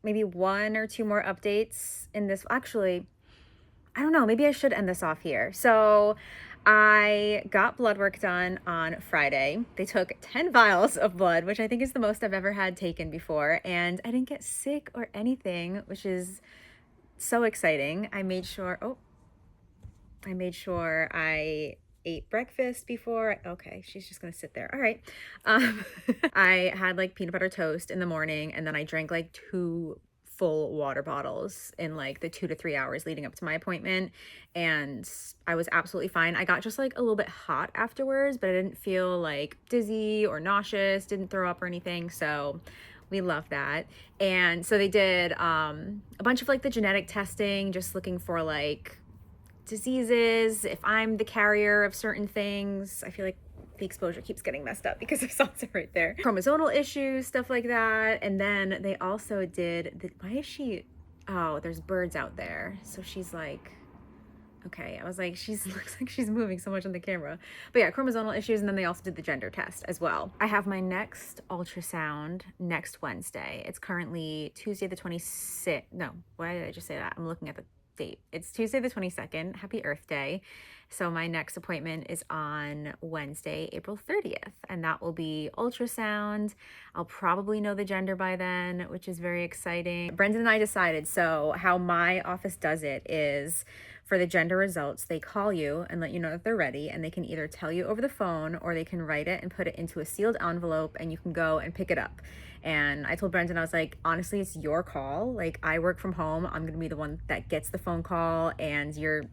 maybe 1 or 2 more updates in this. Actually, I don't know. Maybe I should end this off here. So I got blood work done on Friday. They took 10 vials of blood, which I think is the most I've ever had taken before. And I didn't get sick or anything, which is so exciting. I made sure I ate breakfast before. Okay, she's just gonna sit there. All right. I had like peanut butter toast in the morning, and then I drank like 2 full water bottles in like the 2 to 3 hours leading up to my appointment, and I was absolutely fine. I got just like a little bit hot afterwards, but I didn't feel like dizzy or nauseous, didn't throw up or anything, so we love that. And so they did a bunch of like the genetic testing, just looking for like diseases, if I'm the carrier of certain things. I feel like the exposure keeps getting messed up because of Sansa right there. Chromosomal issues, stuff like that. And then they also did, why is she, oh, there's birds out there. So she's like, Okay, I was like, she's looks like she's moving so much on the camera. But yeah, chromosomal issues, and then they also did the gender test as well. I have my next ultrasound next Wednesday. It's currently Tuesday the 26th. No, why did I just say that? I'm looking at the date. It's Tuesday the 22nd. Happy Earth Day. So my next appointment is on Wednesday, April 30th, and that will be ultrasound. I'll probably know the gender by then, which is very exciting. Brendon and I decided, so how my office does it is for the gender results, they call you and let you know that they're ready, and they can either tell you over the phone or they can write it and put it into a sealed envelope and you can go and pick it up. And I told Brendon, I was like, honestly, it's your call. Like, I work from home. I'm going to be the one that gets the phone call, and you're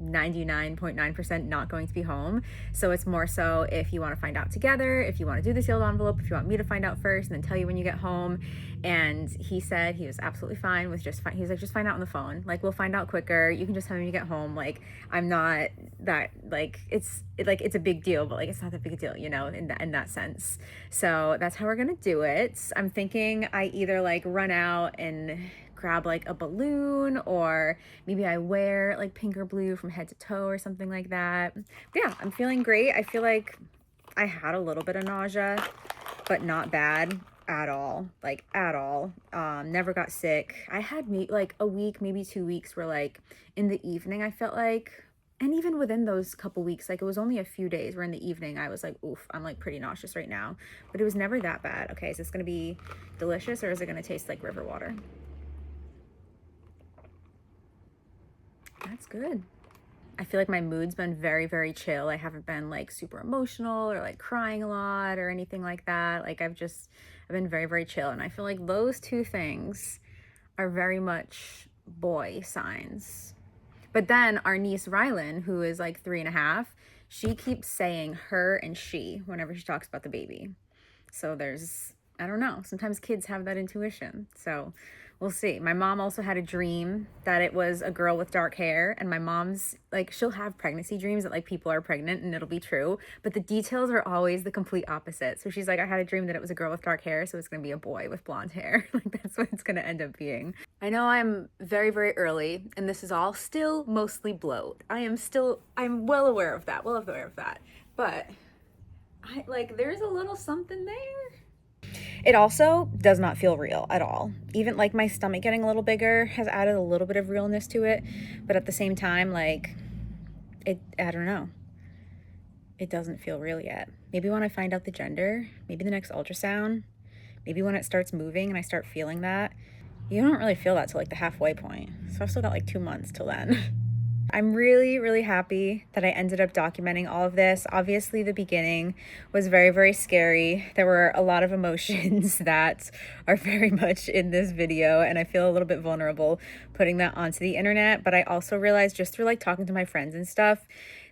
99.9% not going to be home. So it's more so if you want to find out together, if you want to do the sealed envelope, if you want me to find out first and then tell you when you get home. And he said he was absolutely fine with he's like, just find out on the phone. Like, we'll find out quicker. You can just tell me when you get home. Like, I'm not that, like, it's a big deal, but like, it's not that big a deal, you know, in that sense. So that's how we're going to do it. I'm thinking I either like run out and grab like a balloon, or maybe I wear like pink or blue from head to toe or something like that. But yeah, I'm feeling great. I feel like I had a little bit of nausea, but not bad at all, like at all. Never got sick. I had like a week, maybe 2 weeks where like in the evening I felt like, and even within those couple weeks, like it was only a few days where in the evening I was like, oof, I'm like pretty nauseous right now, but it was never that bad. Okay, is this gonna be delicious, or is it gonna taste like river water? That's good. I feel like my mood's been very, very chill. I haven't been like super emotional or like crying a lot or anything like that. Like I've been very, very chill. And I feel like those two things are very much boy signs. But then our niece Rylan, who is like 3.5, she keeps saying her and she whenever she talks about the baby. So I don't know, sometimes kids have that intuition. So we'll see. My mom also had a dream that it was a girl with dark hair, and my mom's like, she'll have pregnancy dreams that like people are pregnant and it'll be true, but the details are always the complete opposite. So she's like, I had a dream that it was a girl with dark hair, so it's gonna be a boy with blonde hair. Like, that's what it's gonna end up being. I know I'm very, very early, and this is all still mostly bloat. I'm well aware of that, but there's a little something there. It also does not feel real at all. Even like my stomach getting a little bigger has added a little bit of realness to it. But at the same time, like, I don't know. It doesn't feel real yet. Maybe when I find out the gender, maybe the next ultrasound, maybe when it starts moving and I start feeling that. You don't really feel that till like the halfway point. So I've still got like 2 months till then. I'm really, really happy that I ended up documenting all of this. Obviously, the beginning was very, very scary. There were a lot of emotions that are very much in this video, and I feel a little bit vulnerable putting that onto the internet. But I also realized, just through like talking to my friends and stuff,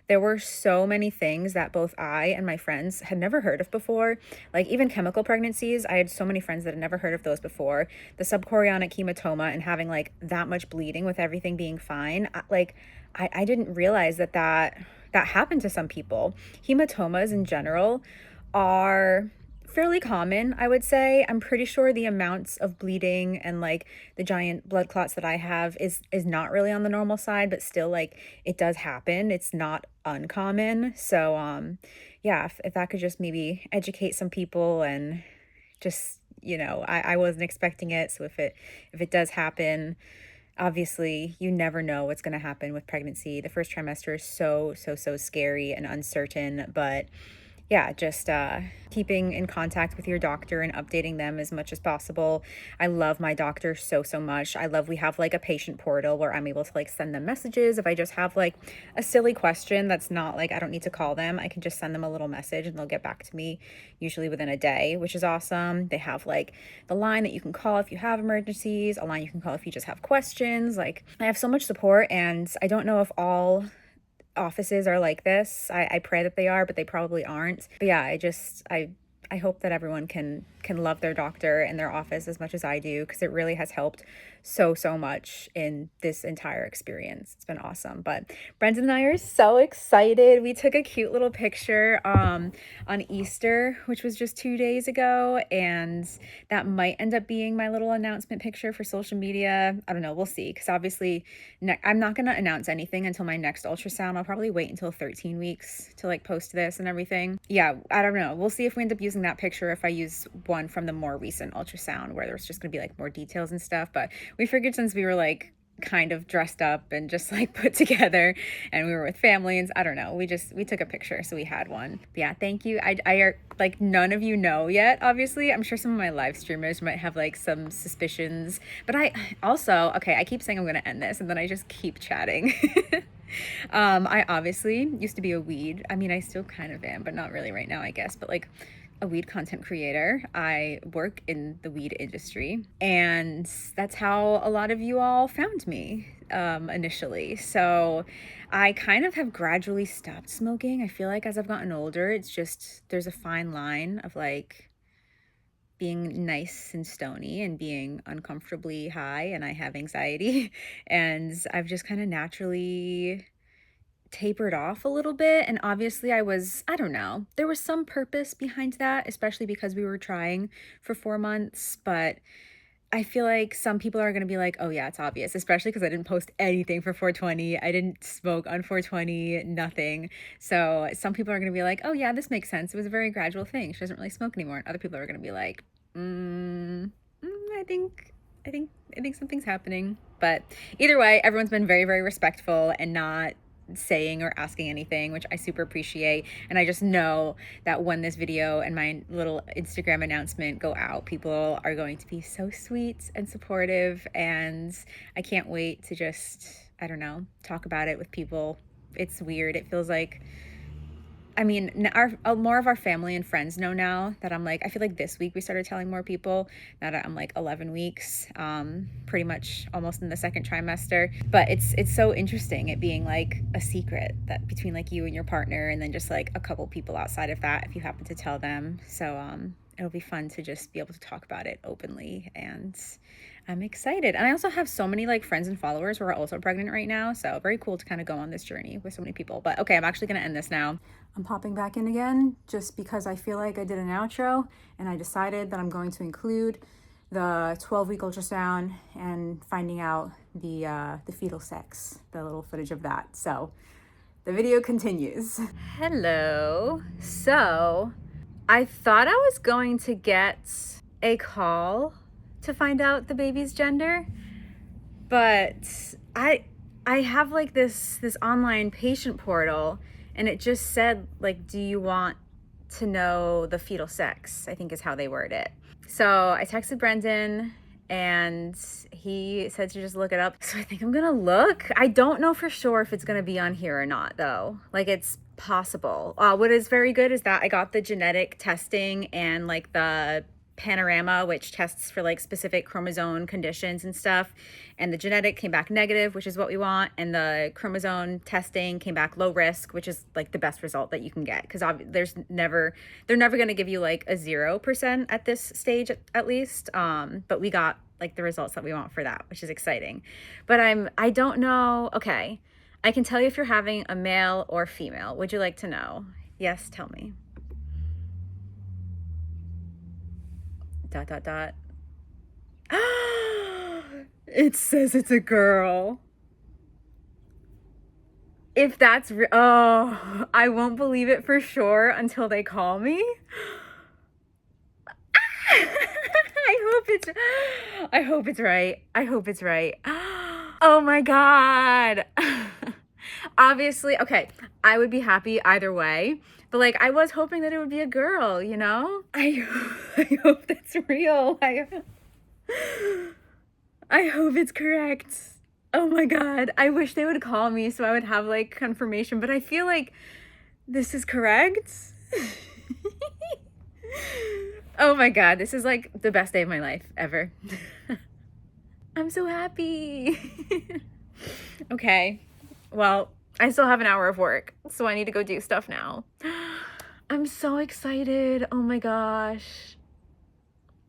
there were so many things that both I and my friends had never heard of before. Like even chemical pregnancies, I had so many friends that had never heard of those before. The subchorionic hematoma and having like that much bleeding with everything being fine. I didn't realize that happened to some people. Hematomas in general are fairly common, I would say. I'm pretty sure the amounts of bleeding and like the giant blood clots that I have is not really on the normal side, but still like it does happen. It's not uncommon. So yeah, if that could just maybe educate some people, and just, you know, I wasn't expecting it. So if it does happen, obviously you never know what's going to happen with pregnancy. The first trimester is so scary and uncertain, but yeah, just keeping in contact with your doctor and updating them as much as possible. I love my doctor so much. We have like a patient portal where I'm able to like send them messages. If I just have like a silly question that's not like, I don't need to call them, I can just send them a little message and they'll get back to me usually within a day, which is awesome. They have like the line that you can call if you have emergencies, a line you can call if you just have questions. Like, I have so much support, and I don't know if all offices are like this. I pray that they are, but they probably aren't. But yeah, I hope that everyone can can love their doctor and their office as much as I do, because it really has helped so much in this entire experience. It's been awesome. But Brendon and I are so excited. We took a cute little picture on Easter, which was just 2 days ago, and that might end up being my little announcement picture for social media. I don't know, we'll see, because obviously I'm not going to announce anything until my next ultrasound. I'll probably wait until 13 weeks to like post this and everything. Yeah, I don't know. We'll see if we end up using that picture, if I use one from the more recent ultrasound where there's just going to be like more details and stuff. But we figured, since we were like kind of dressed up and just like put together and we were with family, and I don't know, we took a picture, so we had one. But yeah, thank you. I are like, none of you know yet, obviously. I'm sure some of my live streamers might have like some suspicions, but I also, okay, I keep saying I'm gonna end this and then I just keep chatting. I obviously used to be a weed, I mean, I still kind of am, but not really right now, I guess, but like a weed content creator. I work in the weed industry, and that's how a lot of you all found me initially. So I kind of have gradually stopped smoking. I feel like as I've gotten older, it's just, there's a fine line of like being nice and stony and being uncomfortably high, and I have anxiety and I've just kind of naturally tapered off a little bit. And obviously I don't know, there was some purpose behind that, especially because we were trying for 4 months. But I feel like some people are going to be like, oh yeah, it's obvious, especially because I didn't post anything for 420. I didn't smoke on 420, nothing. So some people are going to be like, oh yeah, this makes sense. It was a very gradual thing. She doesn't really smoke anymore. And other people are going to be like, I think something's happening. But either way, everyone's been very respectful and not saying or asking anything, which I super appreciate. And I just know that when this video and my little Instagram announcement go out, people are going to be so sweet and supportive, and I can't wait to just, I don't know, talk about it with people. It's weird. It feels like, I mean, more of our family and friends know now that I'm like, I feel like this week we started telling more people, now that I'm like 11 weeks, pretty much almost in the second trimester. But it's so interesting, it being like a secret that between like you and your partner, and then just like a couple people outside of that, if you happen to tell them. So it'll be fun to just be able to talk about it openly, and I'm excited. And I also have so many like friends and followers who are also pregnant right now, so very cool to kind of go on this journey with so many people. But okay, I'm actually gonna end this now. I'm popping back in again just because I feel like I did an outro, and I decided that I'm going to include the 12-week ultrasound and finding out the fetal sex, the little footage of that. So the video continues. Hello. So I thought I was going to get a call to find out the baby's gender, but I have like this online patient portal, and it just said like, do you want to know the fetal sex, I think is how they word it. So I texted Brendon and he said to just look it up. So I think I'm gonna look. I don't know for sure if it's gonna be on here or not though. Like, it's possible. What is very good is that I got the genetic testing and like the panorama, which tests for like specific chromosome conditions and stuff, and the genetic came back negative, which is what we want, and the chromosome testing came back low risk, which is like the best result that you can get, because they're never going to give you like a 0% at this stage at least, but we got like the results that we want for that, which is exciting. But I don't know. Okay, I can tell you if you're having a male or female. Would you like to know? Yes, tell me. ... It says it's a girl. If that's oh, I won't believe it for sure until they call me. I hope it's right. I hope it's right. Oh my God. Obviously, okay, I would be happy either way, but like, I was hoping that it would be a girl, you know? I hope that's real. I hope it's correct. Oh my God. I wish they would call me so I would have like confirmation, but I feel like this is correct. Oh my God. This is like the best day of my life ever. I'm so happy. Okay. Well, I still have an hour of work, so I need to go do stuff now. I'm so excited. Oh my gosh.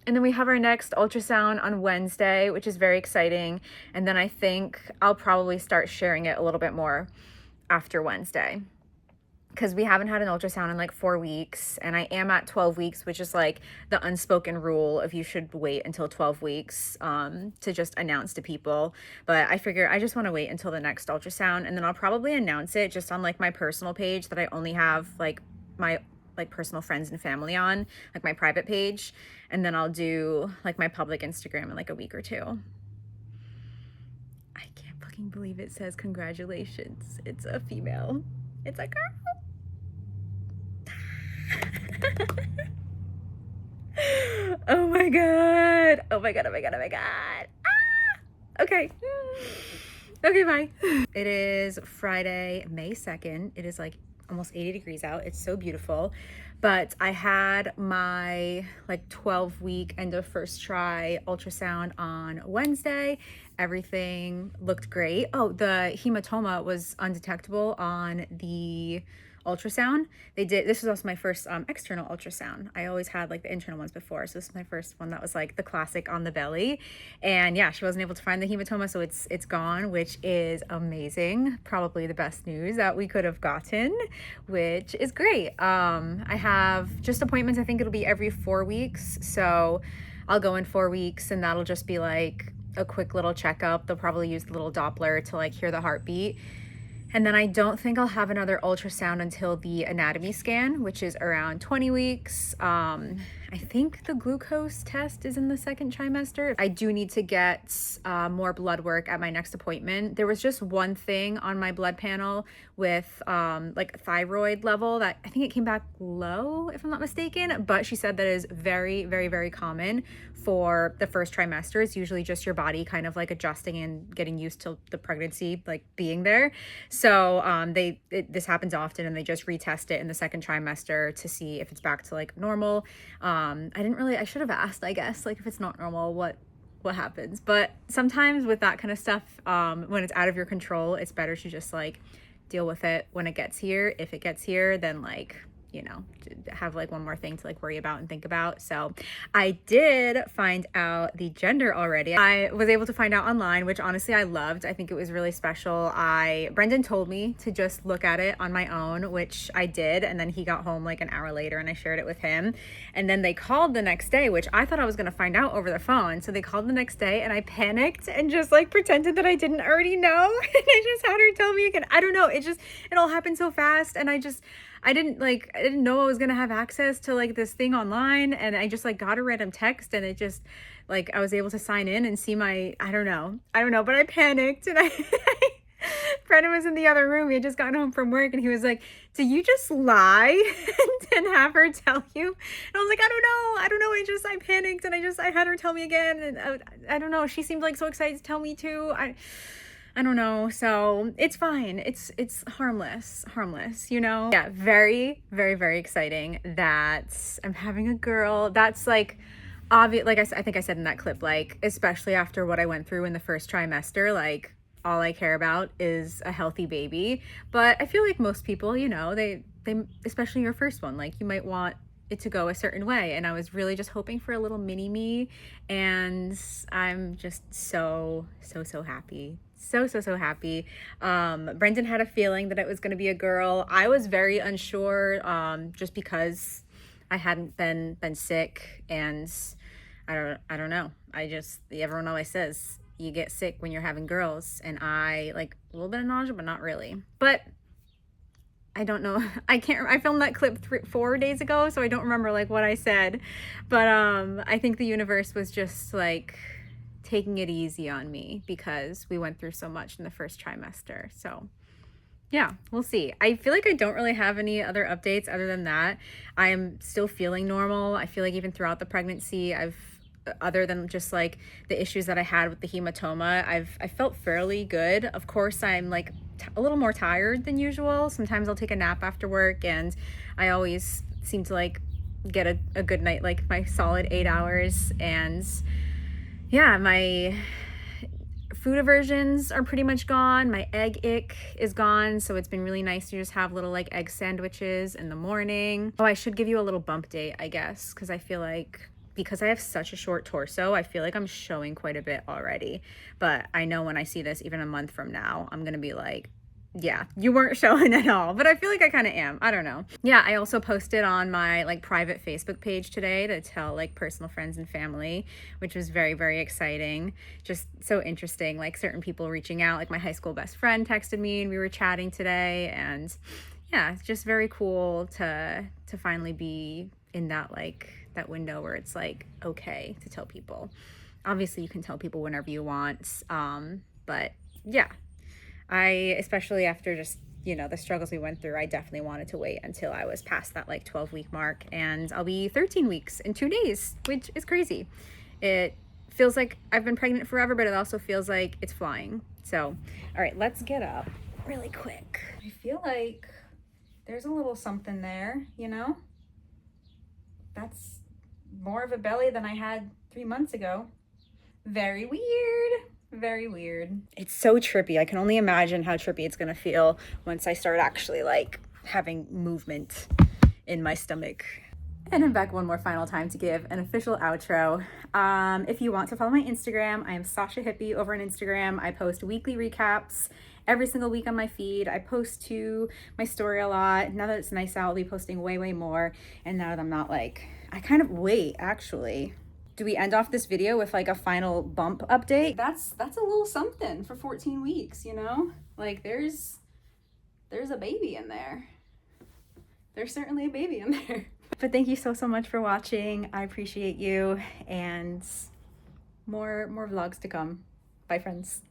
And then we have our next ultrasound on Wednesday, which is very exciting. And then I think I'll probably start sharing it a little bit more after Wednesday, because we haven't had an ultrasound in like 4 weeks, and I am at 12 weeks, which is like the unspoken rule of you should wait until 12 weeks to just announce to people. But I figure I just want to wait until the next ultrasound, and then I'll probably announce it just on like my personal page that I only have like my like personal friends and family on, like my private page, and then I'll do like my public Instagram in like a week or two. I can't fucking believe it says congratulations. It's a female. It's a girl. Oh my god. Oh my god, oh my god, oh my god. Ah! Okay. Okay, bye. It is Friday, May 2nd. It is like almost 80 degrees out. It's so beautiful. But I had my like 12-week end of first try ultrasound on Wednesday. Everything looked great. Oh, the hematoma was undetectable on the ultrasound. This was also my first external ultrasound. I always had like the internal ones before, so this is my first one that was like the classic on the belly. And yeah, she wasn't able to find the hematoma, so it's gone, which is amazing. Probably the best news that we could have gotten, which is great. I have just appointments. I think it'll be every 4 weeks, so I'll go in 4 weeks, and that'll just be like a quick little checkup. They'll probably use the little Doppler to like hear the heartbeat. And then I don't think I'll have another ultrasound until the anatomy scan, which is around 20 weeks. I think the glucose test is in the 2nd trimester. I do need to get more blood work at my next appointment. There was just one thing on my blood panel with like thyroid level that I think it came back low, if I'm not mistaken, but she said that is very, very, very common for the 1st trimester. It's usually just your body kind of like adjusting and getting used to the pregnancy like being there. So this happens often, and they just retest it in the 2nd trimester to see if it's back to like normal. I should have asked, I guess, like if it's not normal, what happens. But sometimes with that kind of stuff, when it's out of your control, it's better to just like deal with it when it gets here. If it gets here, then like, you know, have like one more thing to like worry about and think about. So I did find out the gender already. I was able to find out online, which honestly I loved. I think it was really special. Brendon told me to just look at it on my own, which I did, and then he got home like an hour later and I shared it with him. And then they called the next day, which I thought I was gonna find out over the phone. So they called the next day, and I panicked and just like pretended that I didn't already know. And I just had her tell me again. I don't know, it all happened so fast, and I didn't know I was gonna have access to like this thing online, and I just like got a random text, and it just like I was able to sign in and see my I don't know, but I panicked, and Brendon was in the other room. He had just gotten home from work, and he was like, "Did you just lie and have her tell you?" And I was like, I don't know. I panicked, and I had her tell me again, and I don't know. She seemed like so excited to tell me too. I don't know. So it's fine. It's harmless, you know? Yeah, very, very, very exciting that I'm having a girl. That's like obvious. Like I think I said in that clip, like, especially after what I went through in the 1st trimester, like all I care about is a healthy baby. But I feel like most people, you know, they especially your first one, like you might want it to go a certain way, and I was really just hoping for a little mini me, and I'm just so happy. So happy. Brendon had a feeling that it was going to be a girl. I was very unsure, just because I hadn't been sick, and I don't know. Everyone always says you get sick when you're having girls, and I like a little bit of nausea, but not really. But I don't know. I filmed that clip 4 days ago, so I don't remember like what I said. But I think the universe was just like taking it easy on me because we went through so much in the 1st trimester. So yeah, we'll see. I feel like I don't really have any other updates other than that. I am still feeling normal. I feel like even throughout the pregnancy, other than just like the issues that I had with the hematoma, I felt fairly good. Of course, I'm like a little more tired than usual. Sometimes I'll take a nap after work, and I always seem to like get a good night, like my solid 8 hours. And yeah, my food aversions are pretty much gone. My egg ick is gone, so it's been really nice to just have little like egg sandwiches in the morning. Oh, I should give you a little bump date, I guess, because I feel like because I have such a short torso, I feel like I'm showing quite a bit already. But I know when I see this, even a month from now, I'm gonna be like, yeah, you weren't showing at all. But I feel like I kind of am. I don't know. Yeah, I also posted on my like private Facebook page today to tell like personal friends and family, which was very, very exciting. Just so interesting, like certain people reaching out. Like my high school best friend texted me and we were chatting today, and yeah, it's just very cool to finally be in that like that window where it's like okay to tell people. Obviously you can tell people whenever you want, but yeah, I, especially after just, you know, the struggles we went through, I definitely wanted to wait until I was past that like 12-week mark, and I'll be 13 weeks in 2 days, which is crazy. It feels like I've been pregnant forever, but it also feels like it's flying. So, all right, let's get up really quick. I feel like there's a little something there, you know? That's more of a belly than I had 3 months ago. Very weird. Very weird. It's so trippy. I can only imagine how trippy it's gonna feel once I start actually like having movement in my stomach. And I'm back one more final time to give an official outro. If you want to follow my Instagram, I am Sasha Hippie over on Instagram. I post weekly recaps every single week on my feed. I post to my story a lot. Now that it's nice out, I'll be posting way, way more. And now that I'm not like, I kind of wait actually. Do we end off this video with like a final bump update? That's a little something for 14 weeks, you know? Like there's a baby in there. There's certainly a baby in there. But thank you so much for watching. I appreciate you, and more vlogs to come. Bye friends.